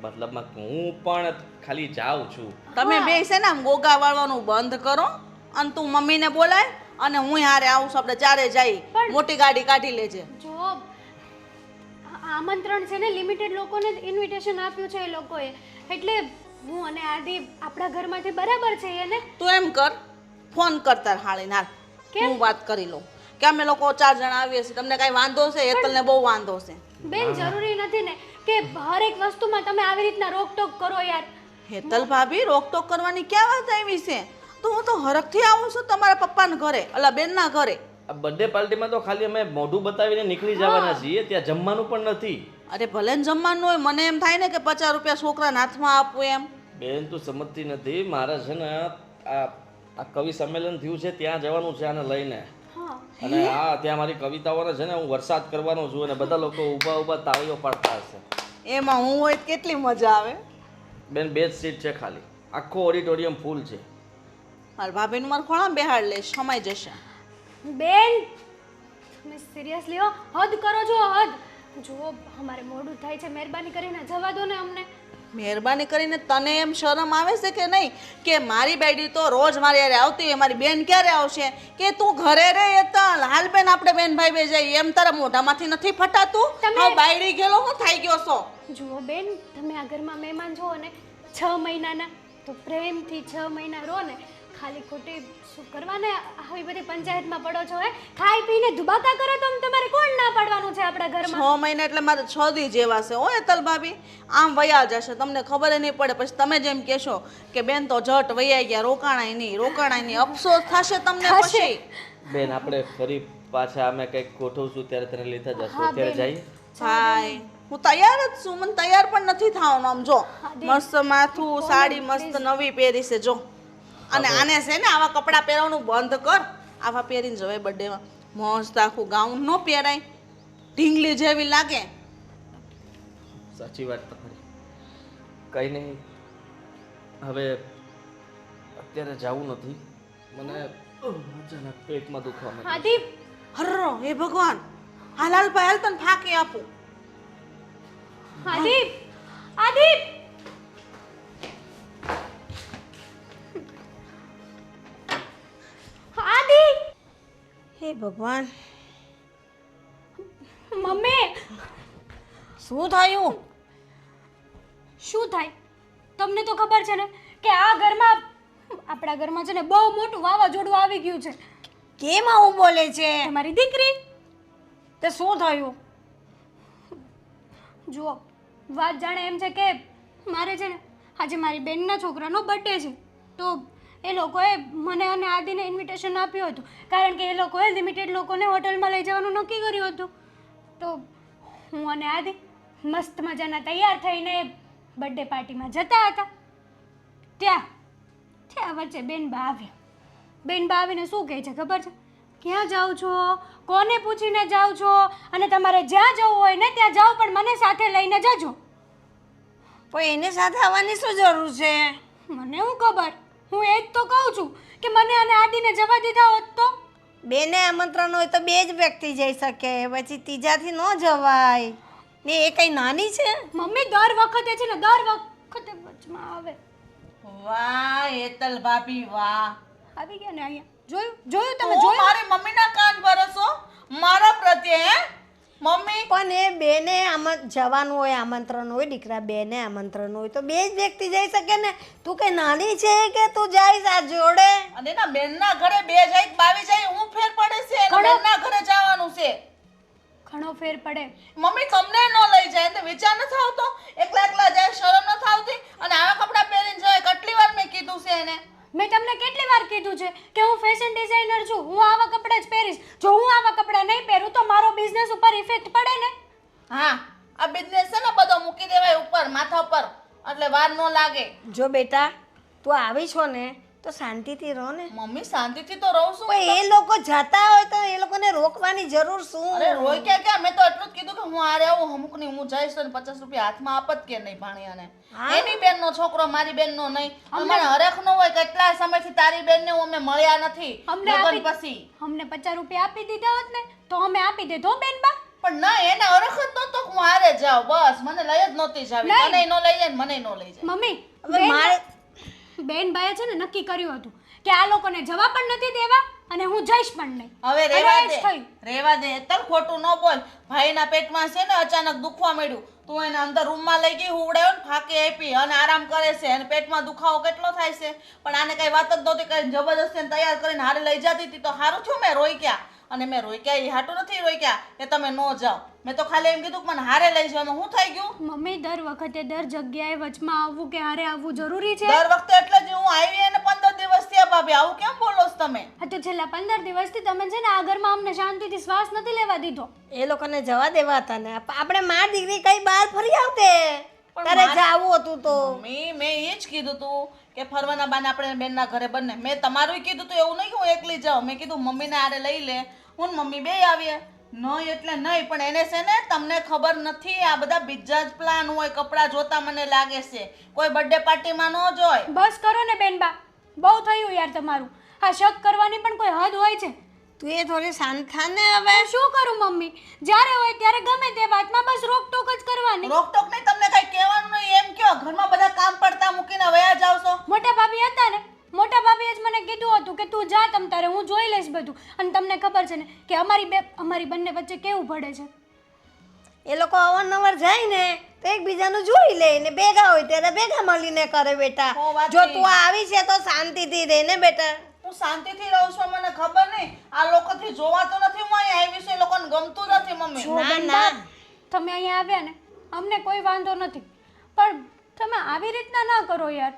મતલબમાં હું પણ ખાલી જાઉં છું. તમે બે છે ને આમ ગોગા વાળવાનું બંધ કરો અને તું મમ્મીને બોલાય અને હું હારે આવું છું. આપણે ચારે જઈ, મોટી ગાડી કાઢી લેજે. જો આમંત્રણ છે ને લિમિટેડ લોકોને ઇન્વિટેશન આપ્યું છે એ લોકોએ, એટલે હું અને આદિ આપણા ઘરમાંથી બરાબર છે એને. તું એમ કર, ફોન કર તાર હાળીને હાલ, હું વાત કરી લઉં કે અમે લોકો 4 જણા આવીએ છીએ. તમને કાંઈ વાંધો છે? હેતલને બહુ વાંધો છે. બેન જરૂરી નથી ને કે હરેક વસ્તુમાં તમે આવી રીતના રોકટોક કરો યાર. હેતલ ભાભી, રોકટોક કરવાની ક્યાં વાત આવી છે? તો હું તો હરખથી આવું છું તમારા પપ્પાના ઘરે, અલા બેનના ઘરે. આ બર્થડે પાર્ટીમાં તો ખાલી અમે મોઢું બતાવીને નીકળી જવાના છીએ, ત્યાં જમવાનું પણ નથી. અરે ભલે ને જમવાનું હોય, મને એમ થાય ને કે 50 રૂપિયા છોકરાના હાથમાં આપવું એમ. બેન તું સમજતી નથી. મારે છે ને આ કવિ સંમેલન થયું છે ત્યાં જવાનું છે આને લઈને. અને ત્યાં મારી કવિતાઓને છે ને હું વરસાદ કરવાનો છું અને બધા લોકો ઊભા તાળીઓ પાડતા હશે. એમાં હું હોય તો કેટલી મજા આવે. બેન 2 જ સીટ છે ખાલી, આખો ઓડિટોરિયમ ફૂલ છે. મારા ભાભીનું મારે ખોળામાં બેહાડ લઈશ, સમાઈ જશે. બેન તમે સિરિયસલી હો, હદ કરો છો હદ. જો અમારે મોડું થાય છે, મહેરબાની કરીને જવા દો ને અમને. મહેરબાની કરીને તને એમ શરમ આવે છે કે નહીં કે મારી બેડી તો રોજ મારી યારે આવતી હોય, મારી બેન ક્યારે આવશે? કે તું ઘરે રે હેતલ, હાલ બેન આપણે બેન ભાઈ બે જઈએ. એમ તારા મોઢામાંથી નથી ફટાતું? હવે બાયડી ગયેલો હું થઈ ગયો છો? જુઓ બેન, તમે આ ઘરમાં મહેમાન છો ને 6 મહિનાના, તો પ્રેમથી 6 મહિના રહો ને. ખાલી ખોટી શું કરવાને આવી બધી પંચાયતમાં પડો છો? હે ખાઈ પીને ધુબાકા કરો તો તમારે કોણ ના પાડવાનું છે આપણા ઘરમાં? 6 મહિના એટલે મારે 6 દી જેવા છે. ઓ હેતલ ભાભી, આમ વયા જશે, તમને ખબર નહીં પડે. પછી તમે જેમ કહેશો કે બેન તો જટ વૈયા ગયા, રોકાણાય નહીં. અફસોસ થશે તમને પછી. બેન આપણે ફરી પાછા અમે કંઈક ગોઠવશું ત્યારે તને લેતા જશું. અત્યારે જઈએ. હાય, હું તૈયાર જ છું. મને તૈયાર પણ નથી થવાનું. આમ જો, મસ્ત માથું, સાડી મસ્ત નવી પહેરી છે. જો અને આને છે ને આવા કપડાં પહેરવાનું બંધ કર. આવા પહેરીને જવાય બર્થડેમાં. મસ્ત આખું ગાઉન ન પહેરાય, ઢીંગલી જેવી લાગે. સાચી વાત તમારી. કંઈ નહીં, હવે અત્યારે જવું નથી. મને અચાનક પેટમાં દુખવા માંડ્યું. આદિ હર્રો હે ભગવાન, હાલાલભાઈ હાલ તને ફાંકી આપું. આદિ આદિ આદિ હે ભગવાન, મમ્મી શું થયું? શું થાય? તમને તો ખબર છે ને કે આ ઘરમાં આપણા ઘરમાં છે ને બહુ મોટું વાવાઝોડું આવી ગયું છે. કેમ આવું બોલે છે? તમારી દીકરી તે શું થયું? જુઓ, વાત જાણે એમ છે કે મારે છે ને આજે મારી બેનના છોકરાનો બર્થડે છે, તો એ લોકોએ મને અને આદિને ઇન્વિટેશન આપ્યું હતું, કારણ કે એ લોકોએ લિમિટેડ લોકોને હોટલમાં લઈ જવાનું નક્કી કર્યું હતું. તો હું અને આદિ મસ્ત મજાના તૈયાર થઈને બર્થડે પાર્ટીમાં જતા હતા. ત્યાં વચ્ચે બેનબા આવ્યા. બેનબા આવીને શું કહે છે ખબર છે? ક્યાં જાઓ છો, કોને પૂછીને જાઓ છો, અને તમારે જ્યાં જવું હોય ને ત્યાં જાઓ, પણ મને સાથે લઈને જજો. પણ એને સાથે આવવાની શું જરૂર છે? મને શું ખબર, હું એ જ તો કહું છું કે મને અને આદિને જવા દીધા હોત તો. બેને આમંત્રણ હોય તો બે જ વ્યક્તિ જઈ શકે, પછી ત્રીજાથી ન જવાય ને. એ કઈ નાની છે? મમ્મી દર વખતે છે ને દર વખતે વચમાં આવે. વાહ હેતલ ભાભી વાહ. આવી ગયા ને અહીંયા. જોયું તમે તું જોયું? મારી મમ્મીના કાન ભરસો મારા પ્રત્યે હે મમ્મી? પણ એ બેને જવાનું હોય, આમંત્રણ હોય, દીકરા બેને આમંત્રણ હોય તો બે જ વ્યક્તિ જઈ શકે ને. તું કઈ નાની છે કે તું જઈશ આ જોડે? અને એના બેનના ઘરે બે જાય કે બાવી જાય હું ફેર પડે છે? એના બેનના ઘરે જવાનું છે. ઘણો ફેર પડે. મમ્મી તમને ન લઈ જાય તો વિચાર નથી આવતો? એકલા એકલા જાય, શરમ નથી આવતી? અને આવા કપડાં પહેરીને જાય, કેટલી વાર મેં કીધું છે એને. મેં તમને કેટલી વાર કીધું છે કે હું ફેશન ડિઝાઇનર છું, હું આવા કપડાં જ પહેરીશ. જો હું આવા કપડાં નહીં પહેરું તો મારો બિઝનેસ ઉપર ઇફેક્ટ પડે ને. હા, આ બિઝનેસ છે ને બધો મૂકી દેવાય ઉપર માથા પર, એટલે વાર ન લાગે. જો બેટા તું આવી છો ને તો શાંતિથી રહો ને. મમ્મી શાંતિથી તો રહું છું. પણ એ લોકો જતા હોય તો એ લોકોને રોકવાની જરૂર શું? અરે રોય ક્યાં મેં તો એટલું જ કીધું કે હું આરે આવું અમુકની હું જઈશ તો 50 રૂપિયા હાથમાં આપત કે નહીં ભાણિયાને. એની બેનનો છોકરો મારી બેનનો નહીં. મને હરખ ન હોય કેટલા સમયથી તારી બેનને હું અમે મળ્યા નથી લગ્ન પછી. અમને 50 રૂપિયા આપી દીધા હોત ને તો અમે આપી દેધો બેનબા. પણ ના, એને હરખ જ નહોતો હું હારે જાઉં, બસ મને લઈ જ નહોતી જાવી. તને ન લઈ જાય મને ન લઈ જાય. મમ્મી બેનબાએ છે ને નક્કી કર્યું હતું કે આ લોકોને જવા પણ નથી દેવા અને હું જઈશ પણ નહીં. હવે રેવા દે તલ ખોટું ન બોલ. ભાઈના પેટમાં છે ને અચાનક દુખવા મળ્યું, તું એને અંદર રૂમમાં લઈ ગઈ, હુવડાયો ને ફાંકી આપી અને આરામ કરે છે, અને પેટમાં દુખાવો કેટલો થાય છે. પણ આને કઈ વાત જ નહોતી કરી, જબરદસ્તી તૈયાર કરીને હારે લઈ જતી હતી તો સારું થયું મેં રોક્યા. અને મેં રોક્યા એ હાટું નથી રોક્યા કે તમે ન જાઓ. મેં તો ખાલી એમ કીધું કે મને હારે લઈ જાવ. શું થઈ ગયું? મમ્મી દર વખતે દર જગ્યાએ વચમાં આવવું કે હારે આવવું જરૂરી છે? દર વખતે એટલે જ હું આવી એને 15 દિવસ થયા ભાભી. આવું કેમ બોલો છો તમે? હા તો છેલ્લા 15 દિવસથી તમે છે ને આ ઘરમાં અમને શાંતિથી શ્વાસ નથી લેવા દીધો. એ લોકોને જવા દેવા હતા ને. આપણે માર દીકરી કઈ બહાર ફરી આવતે તારે જાવું હતું તો. મેં એ જ કીધું તું કે ફરવાના બાને આપણે બેનના ઘરે બંને. મેં તમારું કીધું તું, એવું નહીં કે હું એકલી જાઉં. મેં કીધું મમ્મીને આરે લઈ લે, હું મમ્મી બે આવીએ. નહીં એટલે નહીં, પણ એને છે ને તમને ખબર નથી, આ બધા બીજા જ પ્લાન હોય. કપડાં જોતા મને લાગે છે કોઈ બર્થડે પાર્ટીમાં ન જોય. બસ કરો ને બેનબા, બહુ થયું યાર તમારું. આ શક કરવાની પણ કોઈ હદ હોય છે. તું એ થોડી શાંત થા ને હવે. શું કરું મમ્મી? જ્યારે હોય ત્યારે ગમે તે વાતમાં બસ રોકટોક જ કરવાની. રોકટોક નહીં, તમને કઈ કહેવાનું નહીં એમ કયો. ઘરમાં બધા કામ પડતા મૂકીને વયા જાવ છો. મોટા ભાભી હતા ને, મોટા ભાભીએ જ મને કીધું હતું કે તું જા તમ તારે, હું જોઈ લઈશ બધું. અને તમને ખબર છે ને કે અમારી બંને વચ્ચે કેવું પડે છે. એ લોકો અવારનવાર જાય ને તો એકબીજાનું જોઈ લે ને ભેગા હોય ત્યારે ભેગા મળીને કરે બેટા. જો તું આવી છે તો શાંતિથી રહે ને બેટા. હું શાંતિથી રહું છું, મને ખબર નહીં. આ લોકોથી જોવાતો નથી હું અહીંયા આવી છું, એ લોકોને ગમતું નથી મમ્મી. ના ના, તમે અહીંયા આવ્યા ને અમને કોઈ વાંધો નથી, પણ તમે આવી રીતના ના કરો યાર.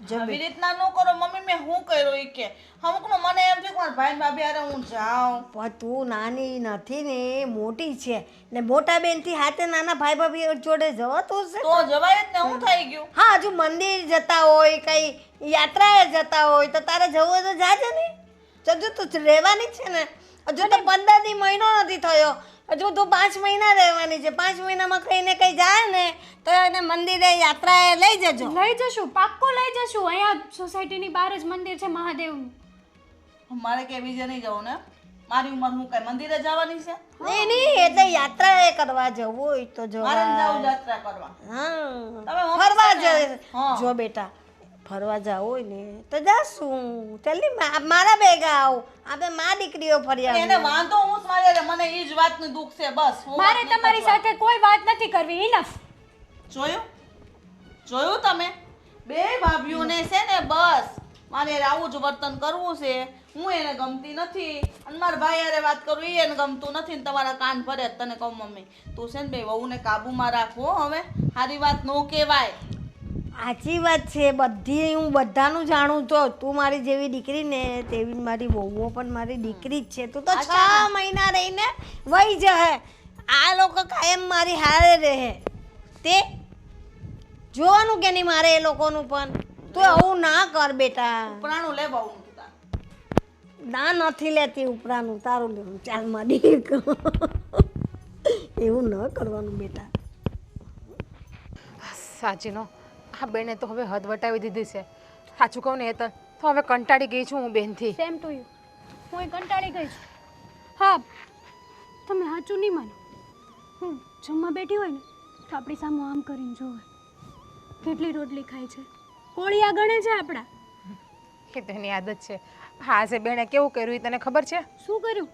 આવી રીતના ન કરો મમ્મી, મેં શું કર્યું ઈ કે અમુકનું મને એમ થયું કે મારા ભાઈ ને ભાભી હારે હું જાઉં. પણ તું નાની નથી ને એ મોટી છે ને મોટા બેનથી હાથે નાના ભાઈ ભાભી જોડે જવાતું છે તો જવાય જ ને, હું થઈ ગયું. હા હજુ મંદિર જતા હોય કઈ યાત્રાએ જતા હોય તો તારે જવું હોય તો જાજે ને. હજુ તું રહેવાની છે ને, હજુ તો 15 દી મહિનો નથી થયો, હજુ તું 5 મહિના રહેવાની છે. 5 મહિનામાં કઈ ને કઈ જાય ને તો એને મંદિરે યાત્રાએ લઈ જજો. લઈ જશું, પાક્કો લઈ જશું. અહીંયા સોસાયટીની બહાર જ મંદિર છે મહાદેવનું. મારે કે બીજે નહીં જવું ને, મારી ઉંમર હું કઈ મંદિરે જવાની છે? નહીં નહીં એટલે યાત્રાએ કરવા જવું હોય તો મારે જવા. જાવું યાત્રા કરવા. હા તમે મમ્મી ફરવા છે ને? જ હા. જો બેટા ફરવા જાવ હોય ને તો જાશું. ચાલી મારા ભેગા આવ, આપણે માં દીકરીઓ ફરી એને આવીએ. વાંધો હું જ મારે રે, મને ઈ જ વાતનું દુઃખ છે બસ. હું મારે વાત નહીં તમારી કરવા. સાથે કોઈ વાત નથી કરવી. ઇનફ. જોયું તમે બે ભાભીઓને છે ને બસ મારે હારે આવું જ વર્તન કરવું છે. હું એને ગમતી નથી અને મારા ભાઈ હારે વાત કરું ઈ એને ગમતું નથી ને તમારા કાન ભરે જ. તને કહું મમ્મી, તું છે ને બે વહુને કાબુમાં રાખવો. હવે સારી વાત નો કહેવાય. સાચી વાત છે બધી, હું બધાનું જાણું તો તું મારી જેવી દીકરી ને તેવી જ મારી વહુઓ પણ મારી દીકરી જ છે. તું તો 6 મહિના રહીને વહી જશે. આ લોકો કાયમ મારી હારે રહે. તે જોવાનું કે નહીં મારે એ લોકોનું પણ. તું આવું ના કર બેટા. ઉપરાણું લે બહુ કીધા. ના નથી લેતી ઉપરાનું, તારું લેવું. ચાલ મારી એવું ન કરવાનું બેટા. સાચીનો આ બેને તો હવે હદ વટાવી દીધી છે. સાચું કહું ને તો હવે કંટાળી ગઈ છું હું બેનથી. Same to you. હું કંટાળી ગઈ છું. હા, તમે સાચું નહીં માનો. હું જમવા બેઠી હોય ને તો આપણી સામે આમ કરીને જોવે કેટલી રોટલી ખાય છે, કોળિયા ગણે છે આપણા. એ તો એની આદત છે. હા આજે બેને કેવું કર્યું એ તને ખબર છે? શું કર્યું?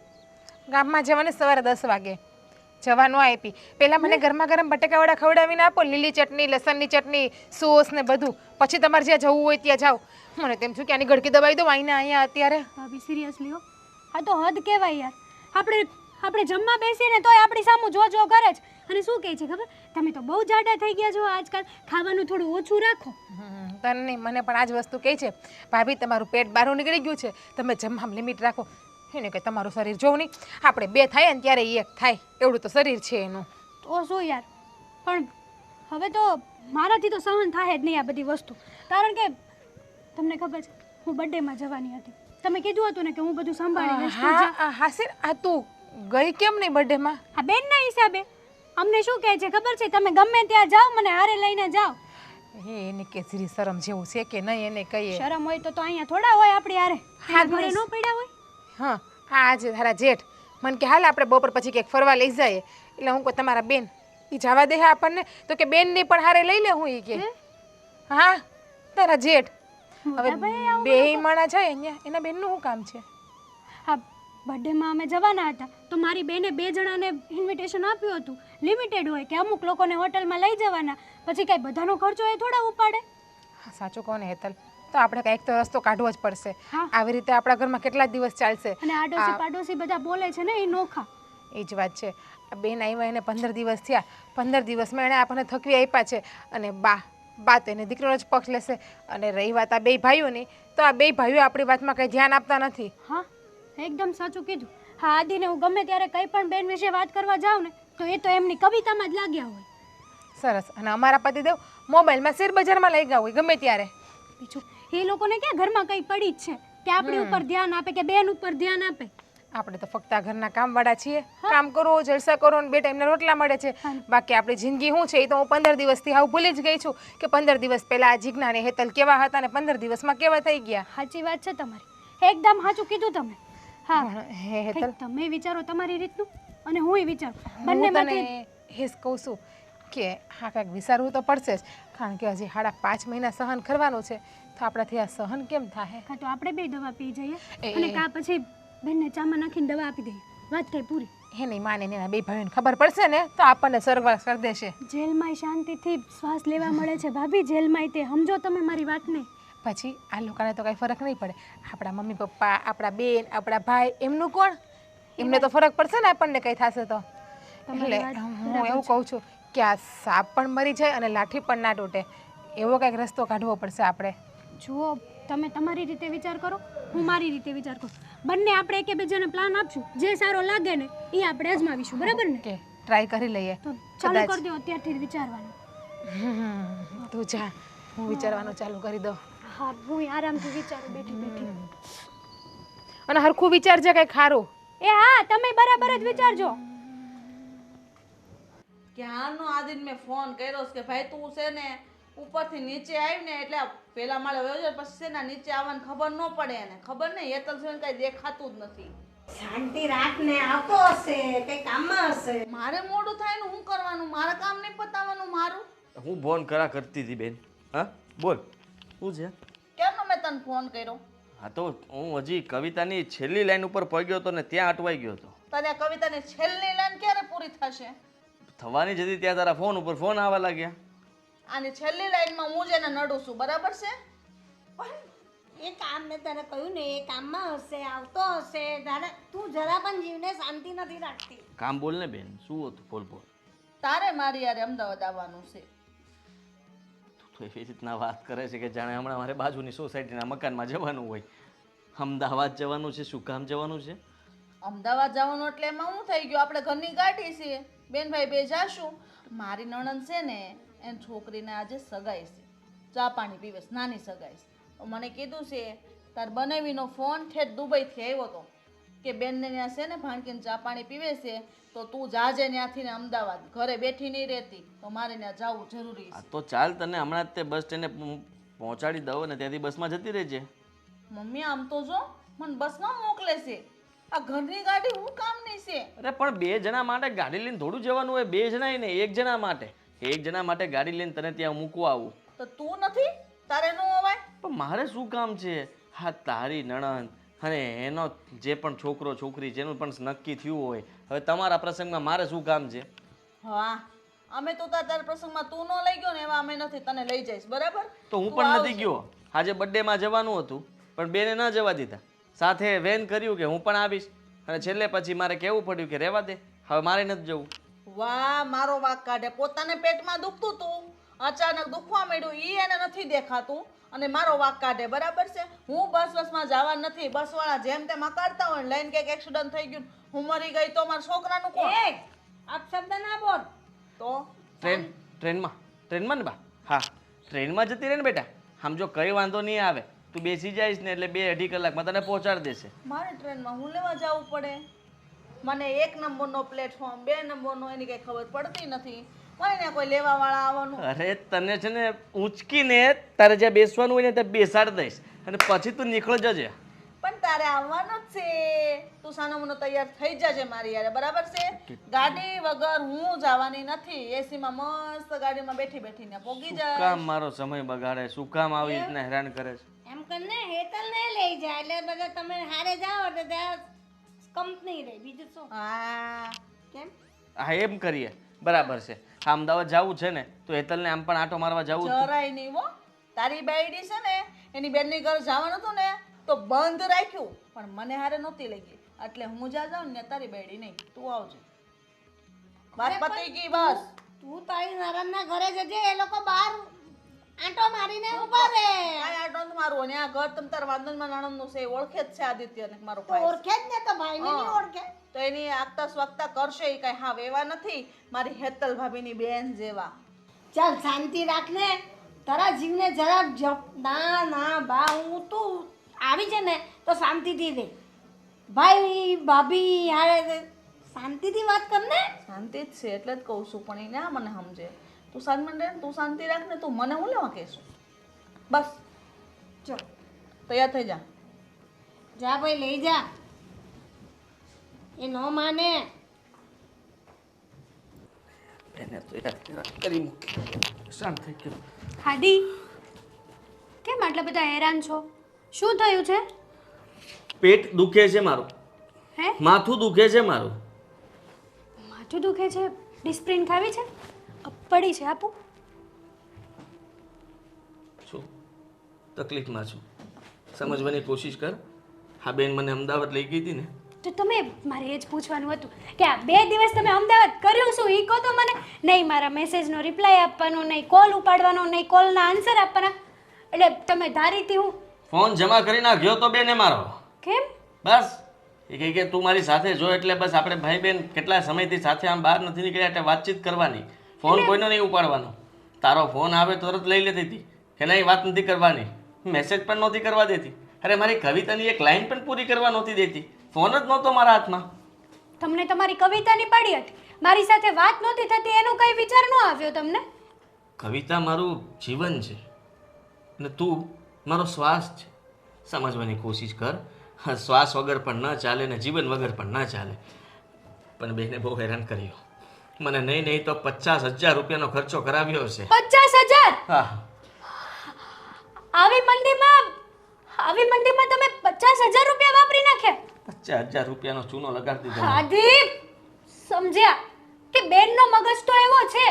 ગામમાં જવાને સવારે 10 વાગે જવાનું આપી. પહેલાં મને ગરમા ગરમ બટેકાવાળા ખવડાવીને આપો, લીલી ચટણી, લસણની ચટણી, સોસ ને બધું. પછી તમારે જ્યાં જવું હોય ત્યાં જાઓ. મને તેમ છું કે આની ગળકી દબાવી દો અહીંયા અત્યારે. ભાભી સિરિયસલી હો, આ તો હદ કહેવાય યાર. આપણે જમવા બેસીએ ને તોય આપણી સામું જો કરે જ. અને શું કહે છે ખબર? તમે તો બહુ જાડા થઈ ગયા છો આજકાલ, ખાવાનું થોડું ઓછું રાખો. તને નહીં, મને પણ આ જ વસ્તુ કહે છે, ભાભી તમારું પેટ બહાર નીકળી ગયું છે, તમે જમવામાં લિમિટ રાખો. એને કે તમારું શરીર જોવું નહીં, આપણે 2 થાય ને ત્યારે 1 થાય એવડું તો શરીર છે એનું. તો શું યાર, પણ હવે તો મારાથી તો સહન થાય જ નહીં આ બધી વસ્તુ. કારણ કે તમને ખબર છે હું બર્થડેમાં જવાની હતી. તમે કીધું હતું ને કે હું બધું સંભાળી લઈશ. તું જા. હા હાસિર, આ તું ગઈ કેમ નહીં બર્થડેમાં? આ બેનના હિસાબે. અમને શું કહે છે ખબર છે, તમે ગમે ત્યાં જાઓ મને હારે લઈને જાઓ. એને કે જરી શરમ જેવું છે કે નહીં એને કહીએ. શરમ હોય તો અહીંયા થોડા હોય આપણી હારે. હા, ઘરે ન પડ્યા હોય. હા આજે તારા જેઠ મને કે હાલ આપણે બપોર પછી ક્યાંક ફરવા લઈ જાય. એટલે હું કહું તમારા બેન એ જવા દે આપણને? તો કે બેનની પણ હારે લઈ લે હું એ કે. હા તારા જેઠ. હવે બે માણા જાય અહીંયા, એના બેનનું શું કામ છે? હા, બર્થડેમાં અમે જવાના હતા તો મારી બેને 2 જણાને ઇન્વિટેશન આપ્યું હતું. લિમિટેડ હોય કે અમુક લોકોને હોટલમાં લઈ જવાના, પછી કાંઈ બધાનો ખર્ચો એ થોડા ઉપાડે. સાચું કહો ને હેતલ, તો આપણે કંઈક તો રસ્તો કાઢવો જ પડશે. હા. આવી રીતે આપણા ઘરમાં કેટલા દિવસ ચાલશે? અને આડોશી પાડોશી બધા બોલે છે ને એ નોખા. એ જ વાત છે. આ બેન આવ્યા એને 15 દિવસ થયા. 15 દિવસમાં એણે આપણને થકવી આપ્યા છે. અને બા તો એને દીકરીનો જ પક્ષ લેશે. અને રહી વાત આ 2 ભાઈઓની, તો આ 2 ભાઈઓ આપણી વાતમાં કંઈ ધ્યાન આપતા નથી. હા, એકદમ સાચું કીધું. હા, આદિને હું ગમે ત્યારે કંઈ પણ બેન વિશે વાત કરવા જાઉં ને તો એ તો એમની કવિતામાં જ લાગ્યા હોય. સરસ. અને અમારા પતિદેવ મોબાઈલમાં શેર બજારમાં લઈ ગયા હોય ગમે ત્યારે. બીજું એ લોકોને ક્યાં ઘરમાં કંઈ પડી જ છે કે આપણી ઉપર ધ્યાન આપે કે બેન ઉપર ધ્યાન આપે. આપણે તો ફક્ત આ ઘરના કામવાળા છીએ. કામ કરો, જલસા કરો ને 2 ટાઈમના રોટલા મળે છે. બાકી આપણી જિંદગી શું છે એ તો હું 15 દિવસથી હાવ ભૂલી જ ગઈ છું કે 15 દિવસ પહેલા આ જીજ્ઞા ને હેતલ કેવા હતા ને 15 દિવસમાં કેવા થઈ ગયા. સાચી વાત છે તમારી, એકદમ સાચું કીધું તમે. હા, હે હેતલ, કંઈક તમે વિચારો તમારી રીતનું અને હુંય વિચારું. હું બંનેમાંથી તને એ જ કહું છું કે હા કાંઈક વિચારવું તો પડશે જ. કારણ કે હજી 5.5 મહિના સહન કરવાનું છે, તો આપણાથી આ સહન કેમ થાય? કાં તો આપણે 2 દવા પી જઈએ એ- અને કાં પછી બેનને ચામાં નાખીને દવા આપી દઈએ. વાત થઈ પૂરી. એ નહીં માને એના 2 ભાઈઓને ખબર પડશે ને તો આપણને સ્વર્ગવાસ કરી દેશે. જેલમાં શાંતિથી શ્વાસ લેવા મળે છે ભાભી, જેલમાં તે સમજો તમે મારી વાતને. પછી આ લોકોને તો કાંઈ ફરક નહીં પડે. આપણા મમ્મી પપ્પા, આપણા બેન, આપણા ભાઈ, એમનું કોણ? એમને તો ફરક પડશે ને આપણને કંઈ થશે તો. તમારી એટલે વાત હું એવું કહું છું કે આ સાપ પણ મરી જાય અને લાઠી પણ ના તૂટે એવો કંઈક રસ્તો કાઢવો પડશે આપણે. જુઓ તમે તમારી રીતે વિચાર કરો, હું મારી રીતે વિચાર કરું. બંને આપણે એકે બીજાને પ્લાન આપશું, જે સારો લાગે ને એ આપણે અજમાવીશું, બરાબર ને? કે ટ્રાય કરી લઈએ. તો ચાલુ કરી દો અત્યારથી જ વિચારવાનું. તું જા, હું વિચારવાનું ચાલુ કરી દઉં. હા, હું આરામથી વિચારું બેઠી બેઠી. અને હરખું વિચારજે કંઈ ખારું. એ હા, તમે બરાબર જ વિચારજો. ક્યારનો આદિન મેં ફોન કર્યો છે કે ભાઈ તું છે ને ઉપરથી નીચે આવી ને એટલે પેલા માળે વયો જાય પછી છે ને નીચે આવવાની ખબર ન પડે એને. ખબર નહીં હેતલ છે ને કઈ દેખાતું જ નથી. શાંતિ રાખ ને, આવતો હશે કઈ કામમાં હશે. મારે મોડું થાય ને હું કરવાનું? મારા કામ નહીં પતાવવાનું મારું? હું ફોન કરતી હતી બેન. હા બોલ, શું છે? કેમનો મેં તને ફોન કર્યો? હા તો હું હજી કવિતાની છેલ્લી લાઈન ઉપર પહોંચ્યો હતો ને ત્યાં અટવાઈ ગયો હતો. તને આ કવિતાની છેલ્લી લાઈન ક્યારે પૂરી થશે? થવાની જતી ત્યાં તારા ફોન ઉપર ફોન આવવા લાગ્યા. આની છેલ્લી લાઈનમાં હું જ એને નડું છું, બરાબર છે? પણ એ કામ મેં તને કહ્યું ને, એ કામમાં હશે, આવતો હશે. તારે તું જરા પણ જીવને શાંતિ નથી રાખતી. કામ બોલ ને બેન, શું હતું? બોલ બોલ. તારે મારી યારે અમદાવાદ આવવાનું છે. તું તો એવી રીતના વાત કરે છે કે જાણે હમણાં મારે બાજુની સોસાયટીના મકાનમાં જવાનું હોય. અમદાવાદ જવાનું છે? શું કામ જવાનું છે? અમદાવાદ જવાનું એટલે એમાં હું થઈ ગયું? આપણે ઘરની ગાડી છે, બેનભાઈ બે જાશું. મારી નણંદ છે ને એની છોકરીને આજે સગાઈ છે, ચા પાણી પીવે છે, નાની સગાઈ છે. તો મને કીધું છે તાર બનાવીનો ફોન ઠેઠ દુબઈથી આવ્યો હતો કે બેનને ત્યાં છે ને ભાણકીને ચા પાણી પીવે છે તો તું જાજે ત્યાંથી ને અમદાવાદ, ઘરે બેઠી નહીં રહેતી, તો મારે ત્યાં જવું જરૂરી આ છે. તો ચાલ, તને હમણાં જ તે બસ સ્ટેન્ડે પહોંચાડી દઉં ને ત્યાંથી બસમાં જતી રહેજે. મમ્મી આમ તો જો મને બસમાં મોકલે છે, આ ઘરની ગાડી હું કામ નહીં છે? અરે પણ 2 જણા માટે ગાડી લઈને થોડું જવાનું હોય? 2 જણા ને 1 જણા માટે. 1 જણા માટે ગાડી લઈને તને ત્યાં મૂકવા આવું. તો તું નથી? તારે ન અવાય? પણ મારે શું કામ છે? હા, તારી નણંદ અને એનો જે પણ છોકરો છોકરી જેનું પણ નક્કી થયું હોય, હવે તમારા પ્રસંગમાં મારે શું કામ છે? હા, અમે તો તારા પ્રસંગમાં તું ન લઈ ગયો ને એવા અમે નથી, તને લઈ જઈશ, બરાબર? તો હું તું પણ આવજે. નથી ગયો. આજે બર્થડેમાં જવાનું હતું પણ બેને ન જવા દીધા. સાથે વેન કર્યું કે હું પણ આવીશ અને છેલ્લે પછી મારે કહેવું પડ્યું કે રહેવા દે, હવે મારે નથી જવું. વાહ, મારો વાક કાઢે. પોતાને પેટમાં દુખતું તું, અચાનક દુખવા માંડ્યું, ઈ એને નથી દેખાતું અને મારો વાક કાઢે, બરાબર છે? હું બસમાં જવા નથી. બસવાળા જેમ તેમ અકાળતા હોય લઈને કંઈક એક્સિડન્ટ થઈ ગયું, હું મરી ગઈ તો મારા છોકરાનું કોણ? અપશબ્દ ના બોલ. તો ટ્રેનમાં ને બા? હા, ટ્રેનમાં જતી રહે ને બેટા. આમ જો કઈ વાંધો નહીં આવે, તું બેસી જઈશ ને એટલે 2-2.5 કલાકમાં તને પહોંચાડી દેશે. મારે ટ્રેનમાં હું લેવા જવું પડે? મને 1 નંબરનો પ્લેટફોર્મ, 2 નંબરનો એની કઈ ખબર પડતી નથી. મને ત્યાં કોઈ લેવા વાળા આવવાનું? અરે તને છે ને ઊંચકીને તારે જ્યાં બેસવાનું હોય ને ત્યાં બેસાડી દઈશ અને પછી તું નીકળી જજે. પણ તારે આવવાનું જ છે. તું સાનો મનો તૈયાર થઈ જજે મારી યારે, બરાબર છે? ગાડી વગર હું જવાની નથી. એસીમાં મસ્ત ગાડીમાં બેઠી બેઠીને પોગી શું જાય. કામ મારો સમય બગાડે? શું કામ આવી રીતના હેરાન કરે છે? એમ કરીને હેતલને લઈ જાય એટલે બધા તમે હારે જાઓ એટલે ત્યાં કંપની રહે. બીજું શું? હા, કેમ? હા એમ કરીએ, બરાબર છે. હા, અમદાવાદ જવું છે ને તો હેતલને આમ પણ આંટો મારવા જવું જ. જરાય નહીં હો. તારી બાયડી છે ને એની બેનની ઘર જવાનું હતું ને તો બંધ રાખ્યું, પણ મને હારે નહોતી લઈ ગઈ એટલે હું જ્યાં જાઉં ને તારી બાયડી નહીં. તું આવજે, વાત પતી ગઈ બસ. તું તારી નરણના ઘરે જજે, એ લોકો બહાર આંટો મારીને ઊભા રહે. કાંઈ આટો નથી મારું. અને આ ઘર તમ તાર વાંદનમાં નણંદનું છે, ઓળખે જ છે આદિત્યને, મારો તો ભાઈ છે. ઓળખે જ ને, તો ભાઈને નહીં ઓળખે. તો એની આગતા સ્વાગતા કરશે એ કાંઈ હા એવા નથી મારી હેતલ ભાભીની બેન જેવા. ચાલ શાંતિ રાખ ને, તારા જીવને જરાક ના ના બા, હું તું આવી છે ને તો શાંતિથી રહે. ભાઈ ભાભી હારે શાંતિથી વાત કર ને. શાંતિ જ છે એટલે જ કહું છું, પણ એ ના મને સમજે. તું શાંતિ રહે ને, તું શાંતિ રાખ ને, તું મને હું લેવા કહેશું? બસ ચલ તૈયાર થઈ જા. જા ભાઈ, લઈ જા. એ ન માને. એને તો યાર કરી મૂકી. શાંત થઈ ગયો. હાડી, કેમ આટલા બધા હેરાન છો? શું થયું છે? પેટ દુખે છે મારું, હે? માથું દુખે છે મારું. માથું દુખે છે? ડિસ્પ્રિન ખાવી છે? પડી છે, આપું? છું તકલીફમાં છું, સમજવાની કોશિશ કર. હા બેન, મને અમદાવાદ લઈ ગઈ હતી ને તો તમે મારે એ જ પૂછવાનું હતું કે આ 2 દિવસ તમે અમદાવાદ કર્યું શું એ કહો તો મને. નહીં મારા મેસેજનો રિપ્લાય આપવાનો, નહીં કોલ ઉપાડવાનો, નહીં કોલના આન્સર આપવાના. એટલે તમે ધારીથી હું ફોન જમા કરી નાખ્યો તો બેને મારો. કેમ? બસ એ કહે કે તું મારી સાથે જો એટલે બસ આપણે ભાઈ બહેન કેટલા સમયથી સાથે આમ બહાર નથી નીકળ્યા એટલે વાતચીત કરવાની. ફોન કોઈનો નહીં ઉપાડવાનો. તારો ફોન આવે તરત લઈ લેતી હતી કે નહીં વાત નથી કરવાની. મેસેજ પણ નહોતી કરવા દેતી. અરે મારી કવિતાની એક લાઈન પણ પૂરી કરવા નહોતી દેતી. ફોન જ નહોતો મારા હાથમાં. તમને તમારી કવિતાની પડી હતી, મારી સાથે વાત નહોતી થતી એનો કઈ વિચાર ન આવ્યો તમને? કવિતા મારું જીવન છે અને તું મારો શ્વાસ છે. સમજવાની કોશિશ કર. શ્વાસ વગર પણ ન ચાલે ને જીવન વગર પણ ન ચાલે. પણ બેને બહુ હેરાન કર્યો. મને નહીં તો 50,000 રૂપિયાનો ખર્ચો કરાવ્યો છે. 50,000? હા. આવી મંદીમાં તમે 50,000 રૂપિયા વાપરી નાખ્યા? 50,000 રૂપિયાનો ચૂનો લગાડી દીધો. આદિપ, સમજ્યા કે બેનનો મગજ તો એવો છે,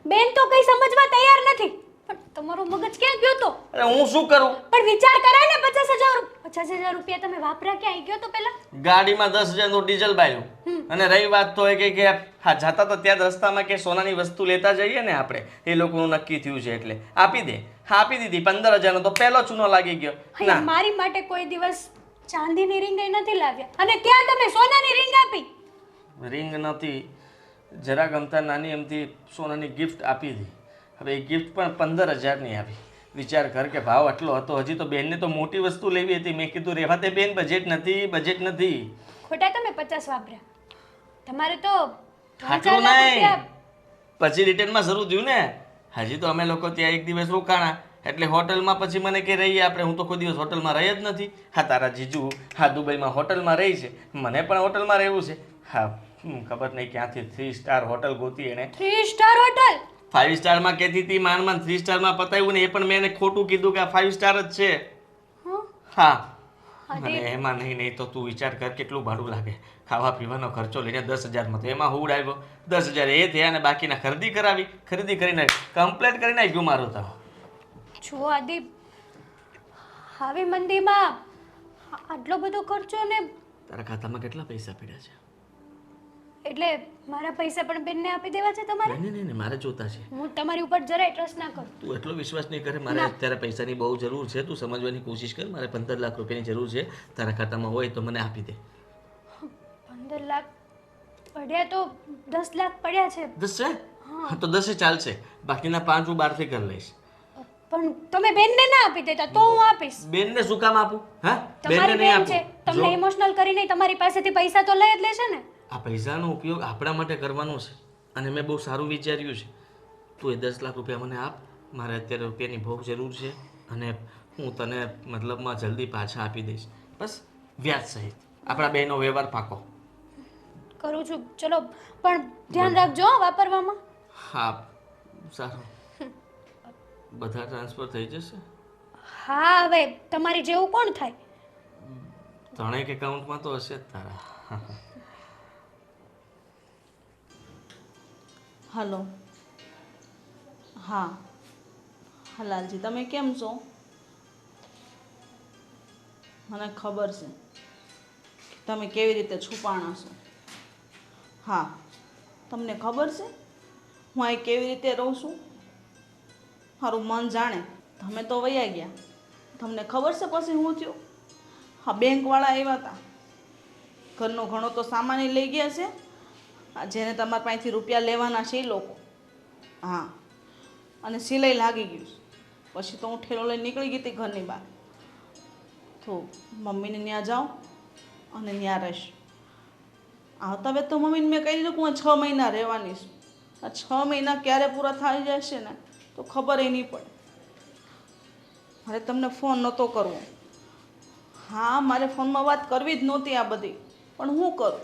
બેન તો કઈ સમજવા તૈયાર નથી. પણ તમારો મગજ ક્યાં ગયો તો? અરે હું શું કરું? પણ વિચાર કરાય ને. 50,000 રૂપિયા તમે વાપર્યા ક્યાં ગયો તો પેલા? ગાડીમાં 10,000 નું ડીઝલ બાળ્યું. અને રહી વાત તો એ કે હા જતા તો ત્યાં રસ્તામાં કે સોનાની વસ્તુ લેતા જઈએ ને આપણે, એ લોકોનું નક્કી થયું છે એટલે આપી દે. હા આપી દીધી. 15,000 નો તો પહેલો ચૂનો લાગી ગયો. અહીંયા મારી માટે કોઈ દિવસ ચાંદીની રિંગ નથી લાવ્યા અને ત્યાં તમે સોનાની રિંગ આપી. રિંગ નથી, જરા ગમતા નાની એમથી સોનાની ગિફ્ટ આપી હતી. હવે એ ગિફ્ટ પણ 15,000 ની આવી. વિચાર કર કે ભાવ આટલો હતો. હજી તો બેનને તો મોટી વસ્તુ લેવી હતી. મેં કીધું રેવા દે બેન, બજેટ નથી. ખોટા તમે 50 વાપર્યા. તમારે તો આટલું નહીં, પછી રિટર્નમાં શરૂ થયું ને. હજી તો અમે લોકો ત્યાં એક દિવસ રોકાણા એટલે હોટલમાં પછી મને કે રહીએ આપણે. હું તો કોઈ દિવસ હોટલમાં રહી જ નથી. હા તારા જીજુ હા દુબઈમાં હોટલમાં રહી છે, મને પણ હોટલમાં રહેવું છે. હા ખબર નહીં ક્યાંથી 3 સ્ટાર હોટલ ગોતી એણે. 3 સ્ટાર હોટલ? 5 સ્ટારમાં કહેતી હતી, માંડ 3 સ્ટારમાં પતાવ્યું ને એ પણ મેં એને ખોટું કીધું કે આ 5 સ્ટાર જ છે. હા અને એમાં નહીં તો તું વિચાર કર કેટલું ભાડું લાગે. ખાવા પીવાનો ખર્ચો લઈને 10,000 તો એમાં હુડ આવ્યો. 10,000 એ થયા અને બાકીના ખરીદી કરીને કમ્પ્લેટ કરી નાખ્યું મારું તો. જો આદિપ, આવી મંદીમાં આટલો બધો ખર્ચો ને તારા ખાતામાં કેટલા પૈસા પડ્યા છે? એટલે મારા પૈસા પણ બેનને આપી દેવા છે તમારે? નહીં મારે જોતા છે. હું તમારી ઉપર જરાય ટ્રસ્ટ ના કરું. તું એટલો વિશ્વાસ નહીં કરે. મારે અત્યારે પૈસાની બહુ જરૂર છે. તું સમજવાની કોશિશ કર. મારે 15 લાખ રૂપિયાની જરૂર છે. તારા ખાતામાં હોય તો મને આપી દે. 15 લાખ પડ્યા તો 10 લાખ પડ્યા છે. 10 છે? હા તો 10 ચાલશે. બાકીના 5 હું બહારથી કરી લઈશ. પણ તમે બેનને ના આપી દેતા તો હું આપીશ. બેનને શું કામ આપું? હા તમારી બેન છે, તમને ઇમોશનલ કરીને તમારી પાસેથી પૈસા તો લઈ જ લેશે ને. આ પૈસાનો ઉપયોગ આપણા માટે કરવાનો છે અને મેં બહુ સારું વિચાર્યું છે. તું એ 10 લાખ રૂપિયા મને આપ. મારે અત્યારે રૂપિયાની બહુ જરૂર છે અને હું તને મતલબમાં જલ્દી પાછા આપી દઈશ. બસ વ્યાજ સહિત. આપણા બેનો વ્યવહાર પાકો કરું છું. ચલો પણ ધ્યાન રાખજો વાપરવામાં. હા સારું. બધા ટ્રાન્સફર થઈ જશે? હા હવે તમારી જેવું કોણ થાય? ત્રણેક એકાઉન્ટમાં તો હશે જ તારા. હલો. હા હલાલજી, તમે કેમ છો? મને ખબર છે તમે કેવી રીતે છુપાણા છો. હા તમને ખબર છે હું અહીં કેવી રીતે રહું છું. મારું મન જાણે. તમે તો વયા ગયા. તમને ખબર છે પછી હું થયું? હા બેંકવાળા આવ્યા હતા. ઘરનો ઘણો તો સામાન લઈ ગયા છે. જેને તમારા પાસેથી રૂપિયા લેવાના છે એ લોકો. હા અને સિલાઈ લાગી ગયું. પછી તો હું ઠેલો લઈને નીકળી ગઈ હતી ઘરની બહાર. તો મમ્મીને ત્યાં જાઉં અને ત્યાં રહીશ. આવતા વેત તો મમ્મીને મેં કહી દીધું કે હું 6 મહિના રહેવાની છું. આ 6 મહિના ક્યારે પૂરા થઈ જશે ને તો ખબર નહીં પડે. મારે તમને ફોન નહોતો કરવો. હા મારે ફોનમાં વાત કરવી જ નહોતી આ બધી, પણ હું કરું,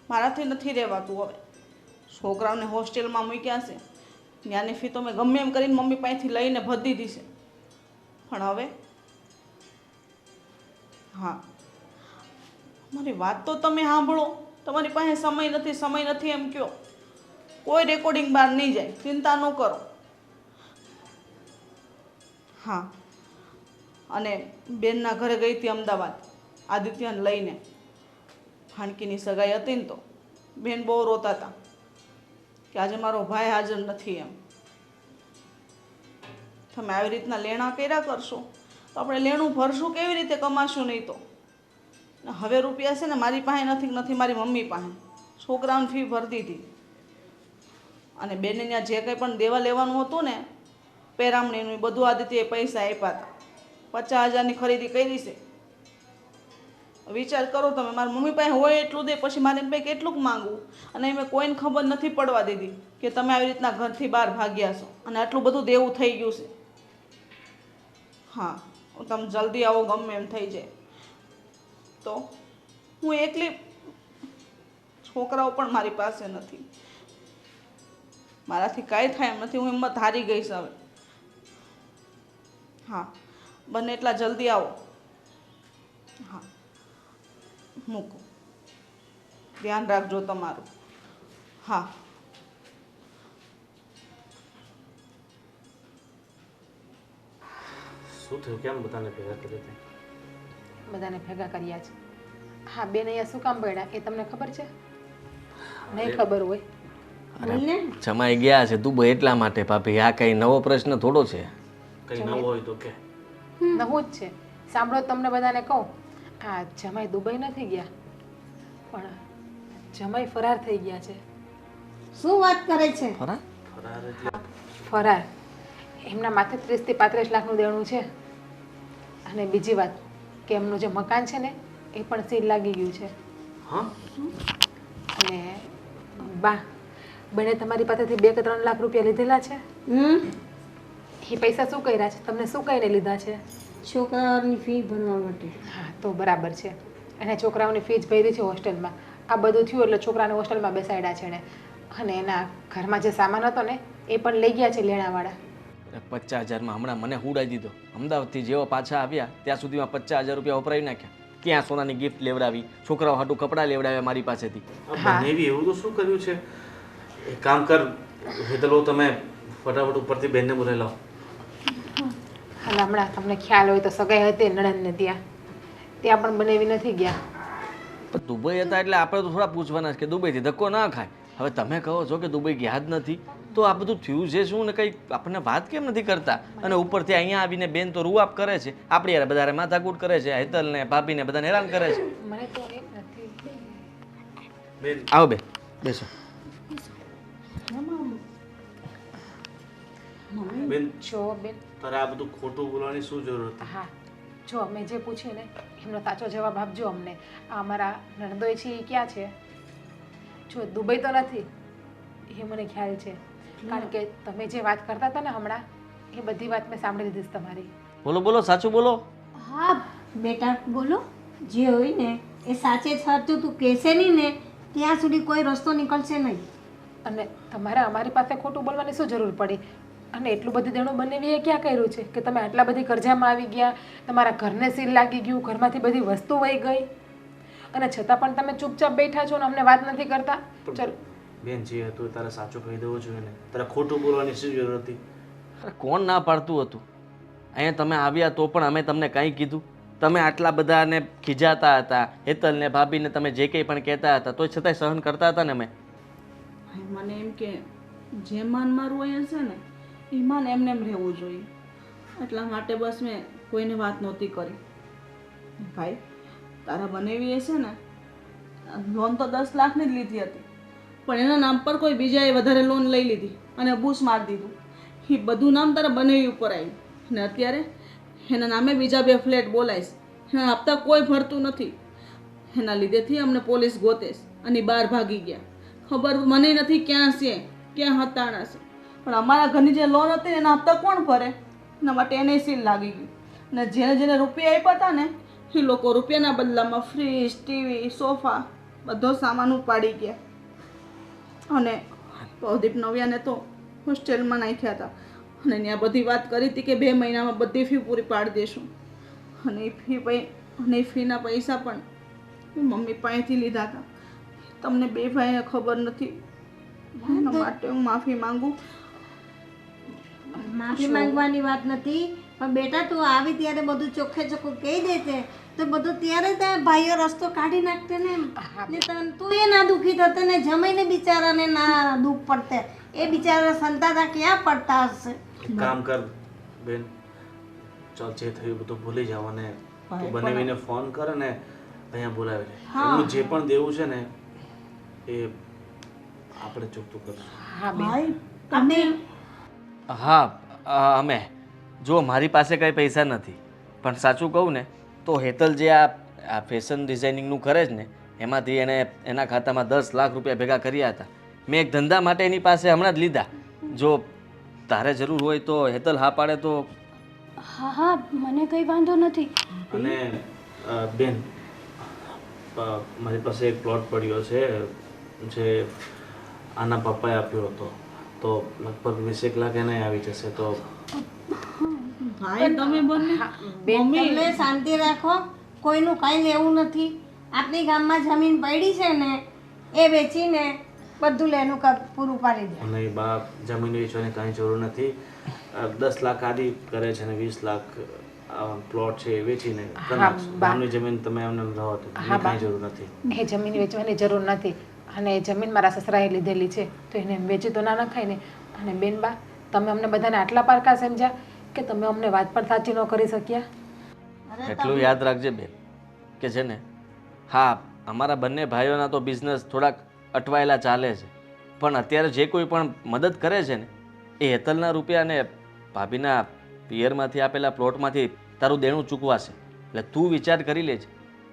મારાથી નથી રહેવાતું. હવે છોકરાઓને હોસ્ટેલમાં મૂક્યા છે. ત્યાંની ફી તો મેં ગમે એમ કરીને મમ્મી પાસેથી લઈને ભરી દીધી છે. પણ હવે હા મારી વાત તો તમે સાંભળો. તમારી પાસે સમય નથી એમ કહો. કોઈ રેકોર્ડિંગ બહાર નહીં જાય, ચિંતા ન કરો. હા અને બેનના ઘરે ગઈ હતી અમદાવાદ આદિત્યને લઈને. હાણકીની સગાઈ હતી ને તો બેન બહુ રોતા હતા કે આજે મારો ભાઈ હાજર નથી એમ. તમે આવી રીતના લેણા કર્યા કરશો તો આપણે લેણું ભરશું કેવી રીતે, કમાશું નહીં તો. હવે રૂપિયા છે ને મારી પાસે નથી મારી મમ્મી પાસે. છોકરાઓની ફી ભરી દીધી અને બેને ત્યાં જે કંઈ પણ દેવા લેવાનું હતું ને પેરામણીનું એ બધું આદિત્યએ પૈસા આપ્યા હતા. 50,000ની ખરીદી કરી છે. વિચાર કરો તમે, મારી મમ્મી પાસે હોય એટલું દે, પછી મારે ભાઈ કેટલુંક માંગવું. અને મેં કોઈને ખબર નથી પડવા દીધી કે તમે આવી રીતના ઘરથી બહાર ભાગ્યા છો અને આટલું બધું દેવું થઈ ગયું છે. હા, તમે જલ્દી આવો, ગમે એમ થઈ જાય તો. હું એકલી, છોકરાઓ પણ મારી પાસે નથી, મારાથી કાંઈ થાય એમ નથી. હું હિંમત હારી ગઈ છે હવે. હા, બને એટલા જલ્દી આવો. હા, મૂકો, ધ્યાન રાખજો તમારું. હા. શું થયું? કેમ બધાને ભેગા કરી દે? બધાને ભેગા કર્યા છે. હા, બેન અહીંયા શું કામ પડ્યા એ તમને ખબર છે? નહીં ખબર હોય. જમાઈ ગયા છે દુબઈ એટલા માટે ભાભી. આ કઈ નવો પ્રશ્ન થોડો છે. કઈ નવું હોય તો કે. નવું જ છે. સાંભળો, તમને બધાને કહું, આ જમાઈ દુબઈ નથી ગયા, પણ જમાઈ ફરાર થઈ ગયા છે. શું વાત કરે છે? ખરા? ફરાર એટલે ફરાર. એમના માથે 30 થી 35 લાખનું દેણું છે. અને બીજી વાત કે એમનું જે મકાન છે ને એ પણ સીલ લાગી ગયું છે. હા? અને બા, બને તમારી પાસેથી 2 કે 3 લાખ રૂપિયા લીધેલા છે. એ પૈસા શું કર્યા છે? તમને શું કહીને લીધા છે? છોકરાઓની ફી ભરવા માટે. હા, તો બરાબર છે. એને છોકરાઓની ફીસ ભરી છે હોસ્ટેલમાં. આ બધું થયું એટલે છોકરાને હોસ્ટેલમાં બેસાડ્યા છે ને. અને એના ઘરમાં જે સામાન હતો ને એ પણ લઈ ગયા છે લેણાવાળા. 50,000માં હમણાં મને હુડાઈ દીધો. અમદાવાદથી જેવો પાછા આવ્યા ત્યાં સુધીમાં 50,000 રૂપિયા વપરાવી નાખ્યા. ક્યાં સોનાની ગિફ્ટ લેવડાવી, છોકરાઓ હાટું કપડાં લેવડાવ્યા મારી પાસેથી. બનેવી એવું તો શું કર્યું છે? એક કામ કર હેતલો, તમે ફટાફટ ઉપરથી બેનને બોલાવી લાવો. અને હમણાં તમને ખ્યાલ હોય તો સગાઈ હતી નણંદને ત્યાં પણ બનેવી નથી ગયા. પણ દુબઈ હતા એટલે આપણે તો થોડા પૂછવાના છે કે દુબઈથી ધક્કો ના ખાય. હવે તમે કહો છો કે દુબઈ ગયા જ નથી, તો આ બધું થયું છે શું ને કંઈ આપણને વાત કેમ નથી કરતા? અને ઉપરથી અહીંયા આવીને બેન તો રૂઆપ કરે છે, આપણી યાર બધાને માથાકૂટ કરે છે, હેતલને ભાભીને બધાને હેરાન કરે છે. મને તો એ નથી. બેન આવો બે બેસો. બેન, જો બેન, તારે આ બધું ખોટું બોલવાની શું જરૂર હતી? હા, જો અમે જે પૂછ્યું ને એમનો સાચો જવાબ આપજો અમને. આ અમારા નણંદોય છે એ ક્યાં છે? જો દુબઈ તો નથી, એ મને ખ્યાલ છે. કારણ કે તમે જે વાત કરતા હતા ને હમણાં એ બધી વાત મેં સાંભળી લીધી છે તમારી. બોલો બોલો, સાચું બોલો. હા બેટા બોલો, જે હોય ને એ સાચે જ સાચું તું કહેશે નહીં ને ત્યાં સુધી કોઈ રસ્તો નીકળશે નહીં. અને તમારે અમારી પાસે ખોટું બોલવાની શું જરૂર પડી? અને એટલું બધું દેણું બનેવીએ ક્યાં કર્યું છે કે તમે આટલા બધી કરજામાં આવી ગયા, તમારા ઘરને સીલ લાગી ગયું, ઘરમાંથી બધી વસ્તુ વહી ગઈ, અને છતાં પણ તમે ચૂપચાપ બેઠા છો ને અમને વાત નથી કરતા. ચલો બેન, જે હતું તારે સાચું કહી દેવું જોઈએ ને. તારે ખોટું બોલવાની શું જરૂર હતી? અરે કોણ ના પાડતું હતું? અહીંયા તમે આવ્યા તો પણ અમે તમને કંઈ કીધું? તમે આટલા બધાને ખીજાતા હતા, હેતલને ભાભીને તમે જે કંઈ પણ કહેતા હતા તો છતાંય સહન કરતા હતા ને અમે. મને એમ કે જે માન મારું અહીંયા છે ને એ માન એમને એમ રહેવું જોઈએ, એટલા માટે બસ મેં કોઈને વાત નહોતી કરી. ભાઈ, તારા બનેવીએ છે ને લોન તો 10 લાખની જ લીધી હતી, પણ એના નામ પર કોઈ બીજાએ વધારે લોન લઈ લીધી અને બૂસ મારી દીધું. એ બધું નામ તારા બનેવી ઉપર આવ્યું ને અત્યારે એના નામે બીજા 2 ફ્લેટ બોલાઈશ. એના હપ્તા કોઈ ભરતું નથી. એના લીધેથી અમને પોલીસ ગોતેશ અને બહાર ભાગી ગયા. ખબર મને નથી ક્યાં છે, ક્યાં હતાણા છે. પણ અમારા ઘરની જે લોન હતી એના હપ્તા કોણ ભરે? એના માટે એને સીલ લાગી ગયું. અને જેને જેને રૂપિયા આપ્યા હતા ને એ લોકો રૂપિયાના બદલામાં ફ્રીજ, ટીવી, સોફા બધો સામાન ઉપાડી ગયા. અને પ્રદીપ નવ્યાને તો હોસ્ટેલમાં નાખ્યા હતા અને ત્યાં બધી વાત કરી હતી કે 2 મહિનામાં બધી ફી પૂરી પાડી દઈશું. અને એ ફીના પૈસા પણ મમ્મી પાસેથી લીધા હતા. તમને 2 ભાઈને ખબર નથી, એના માટે હું માફી માંગુ. માફી માંગવાની વાત નથી, પણ બેટા તું આવી ત્યારે બધું ચોખ્ખે ચોખ્ખું કહી દેતે તો બધું ત્યારે ત્યાં ભાઈઓ રસ્તો કાઢી નાખતે ને. તું એ ના દુઃખી થતે ને જમાઈને બિચારાને ના દુઃખ પડતે. એ બિચારા સંતાતા ક્યાં પડતા હશે? કામ કર, બેન ચાલ જે થયું બધું ભૂલી જાવ અને તું બનાવીને ફોન કર અને અહીંયા બોલાવી લે એમનું જે પણ દેવું છે ને એ આપણે ચૂકતું કરશું. હા બેન ભાઈ તમે હા અમે જો મારી પાસે કંઈ પૈસા નથી, પણ સાચું કહું ને તો હેતલ જે આ ફેશન ડિઝાઇનિંગનું કરે છે ને એમાંથી એણે એના ખાતામાં 10 લાખ રૂપિયા ભેગા કર્યા હતા. મેં એક ધંધા માટે એની પાસે હમણાં જ લીધા. જો તારે જરૂર હોય તો હેતલ હા પાડે તો. હા હા મને કંઈ વાંધો નથી. અને બેન મારી પાસે એક પ્લોટ પડ્યો છે જે આના પપ્પાએ આપ્યો હતો, તો લગભગ 20 લાખ એને આવી જશે. તો ભાઈ તમે બંને તમે શાંતિ રાખો, કોઈનું કાંઈ લેવું નથી. આપણી ગામમાં જમીન પડી છે ને એ વેચીને બધું લેનું પૂરું પાડી દે. અને બા જમીન વેચવાની કાંઈ જરૂર નથી. 10 લાખ આદિ કરે છે અને 20 લાખ પ્લોટ છે એ વેચીને કરી નાખશું. ગામની જમીન તમે એમને રહો તો એની કાંઈ જરૂર નથી. એ જમીન વેચવાની જરૂર નથી અને એ જમીન મારા સસરાએ લીધેલી છે તો એને એમ વેચી તો ના નખાય ને. અને બેન બા તમે અમને બધાને આટલા પારકા સમજ્યા કે તમે અમને વાત પણ સાચી ન કરી શક્યા. એટલું યાદ રાખજે બેન કે છે ને, હા અમારા બંને ભાઈઓના તો બિઝનેસ થોડાક અટવાયેલા ચાલે છે, પણ અત્યારે જે કોઈ પણ મદદ કરે છે ને એ હેતલના રૂપિયા અને ભાભીના પિયરમાંથી આપેલા પ્લોટમાંથી તારું દેણું ચૂકવાશે. એટલે તું વિચાર કરી લેજે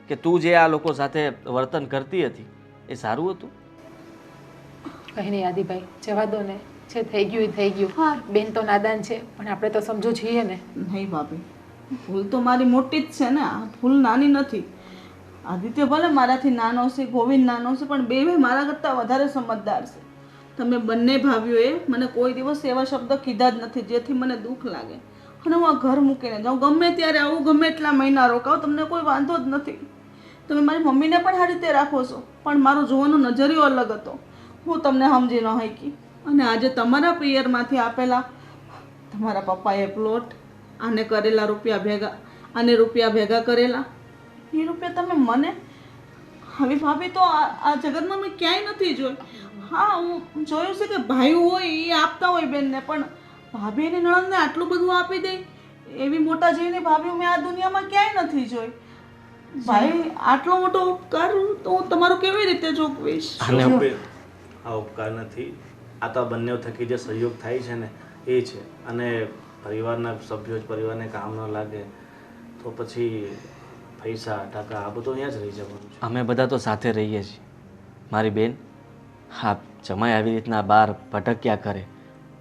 કે તું જે આ લોકો સાથે વર્તન કરતી હતી એ સારું હતું. કંઈ નહીં આદિભાઈ, જવા દો ને, જે થઈ ગયું એ થઈ ગયું. બેન તો નાદાન છે પણ આપણે તો સમજો છીએ ને. નહીં ભાભી, ભૂલ તો મારી મોટી જ છે ને, આ ભૂલ નાની નથી. આદિત્ય ભલે મારાથી નાનો છે, ગોવિંદ નાનો છે, પણ બે મારા કરતાં વધારે સમજદાર છે. તમે બંને ભાભીઓએ મને કોઈ દિવસ એવા શબ્દ કીધા જ નથી જેથી મને દુઃખ લાગે. અને હું આ ઘર મૂકીને જાઉં, ગમે ત્યારે આવું, ગમે એટલા મહિના રોકાવ, તમને કોઈ વાંધો જ નથી. તમે મારી મમ્મીને પણ આ રીતે રાખો છો, પણ મારો જોવાનો નજરિયો અલગ હતો. હું તમને સમજી ન શકી. અને આજે તમારા પિયરમાંથી આપેલા તમારા પપ્પાએ પ્લોટ, આને કરેલા રૂપિયા ભેગા, આને રૂપિયા ભેગા કરેલા, એ રૂપિયા તમે મને હવે ભાભી તો આ જગતમાં મેં ક્યાંય નથી જોઈ. હા હું જોયું છે કે ભાઈ હોય એ આપતા હોય બેનને, પણ ભાભી એની નણંદને આટલું બધું આપી દે એવી મોટા જેવી ભાભી મેં આ દુનિયામાં ક્યાંય નથી જોઈ. ભાઈ આટલો મોટો ઉપકાર તો હું તમારો કેવી રીતે ચૂકવીશ? આ ઉપકાર નથી, આ તો આ બંને થકી જે સહયોગ થાય છે ને એ છે. અને પરિવારના સભ્યો જ પરિવારને કામ ન લાગે તો પછી પૈસા ટકા આ બધું અહીંયા જ રહી જવાનું છે. અમે બધા તો સાથે રહીએ છીએ મારી બેન. હા જમાઈ આવી રીતના બહાર ભટક્યા કરે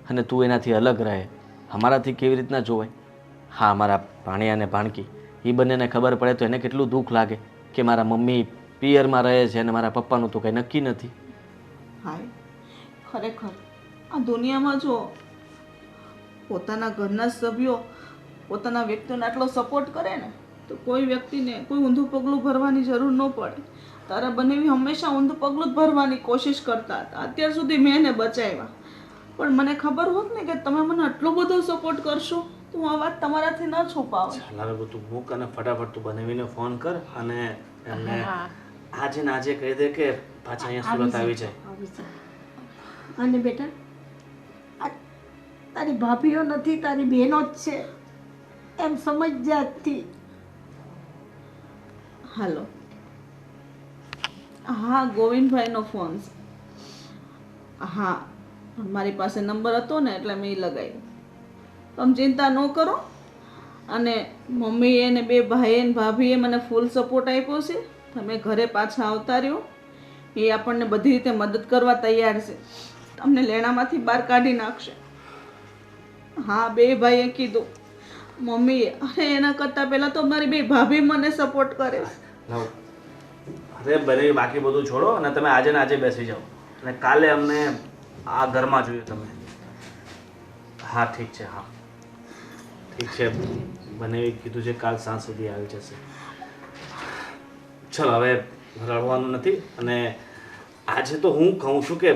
અને તું એનાથી અલગ રહે, અમારાથી કેવી રીતના જોવાય? હા અમારા ભાણિયા અને ભાણકી એ બંનેને ખબર પડે તો એને કેટલું દુઃખ લાગે કે મારા મમ્મી પિયરમાં રહે છે અને મારા પપ્પાનું તો કંઈ નક્કી નથી. ભાઈ ખરેખર આ દુનિયામાં જો પોતાના ઘરના સભ્યો પોતાના વ્યક્તિઓને આટલો સપોર્ટ કરે ને તો કોઈ વ્યક્તિને કોઈ ઊંધું પગલું ભરવાની જરૂર ન પડે. તારા બંનેવી હંમેશા ઊંધું પગલું જ ભરવાની કોશિશ કરતા હતા. અત્યાર સુધી મેં એને બચાવ્યા, પણ મને ખબર હોત ને કે તમે મને આટલો બધો સપોર્ટ કરશો તો હું આ વાત તમારાથી ન છુપાવું. ચાલ હવે તું મૂક અને ફટાફટ તું બનાવીને ફોન કર અને એમને આજે ને આજે કહી દે કે પાછા અહીંયા સુરત આવી જાય. અને બેટા આ તારી ભાભીઓ નથી, તારી બહેનો જ છે એમ સમજ જાતથી. હાલો, હા ગોવિંદભાઈનો ફોન છે. હા મારી પાસે નંબર હતો ને એટલે મેં લગાવ્યો. તમે ચિંતા ન કરો. અને મમ્મીએ ને બે ભાઈએ ને ભાભીએ મને ફૂલ સપોર્ટ આપ્યો છે. તમે ઘરે પાછા આવતા રહ્યો, એ આપણને બધી રીતે મદદ કરવા તૈયાર છે. તમને લેણામાંથી બહાર કાઢી નાખશે. હા બે ભાઈએ કીધું મમ્મીએ, અરે એના કરતાં પહેલાં તો મારી બે ભાભી મને સપોર્ટ કરે છે. લાવ અરે બને બાકી બધું છોડો અને તમે આજે ને આજે બેસી જાઓ અને કાલે અમને આ ઘરમાં જોઈએ તમે. હા ઠીક છે, હા ઠીક છે, બને કીધું છે કાલ સાંજ સુધી આવી જશે. ચલો હવે રડવાનું નથી. અને આજે તો હું કહું છું કે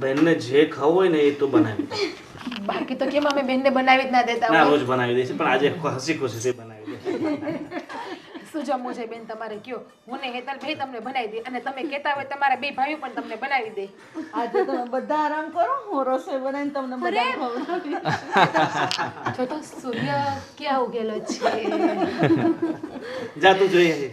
બહેનને જે ખાવું હોય ને એ તો બનાવી દે. બાકી તો કેમ અમે બેનને બનાવી જ ના દેતા ના હોય? રોજ બનાવી દઈશ, પણ આજે હસી ખુશીથી બનાવી દઈશ. શું જમવું છે બેન તમારે કયો, હું ને હેતલ બે તમને બનાવી દે, અને તમે કહેતા હોય તમારા બે ભાઈઓ પણ તમને બનાવી દે. આજે તમે બધા આરામ કરો, હું રસોઈ બનાવીને તમને બધા ખવડાવીશ. જો તો સૂર્ય ક્યાં ઉગેલો છે. જા તું જોઈએ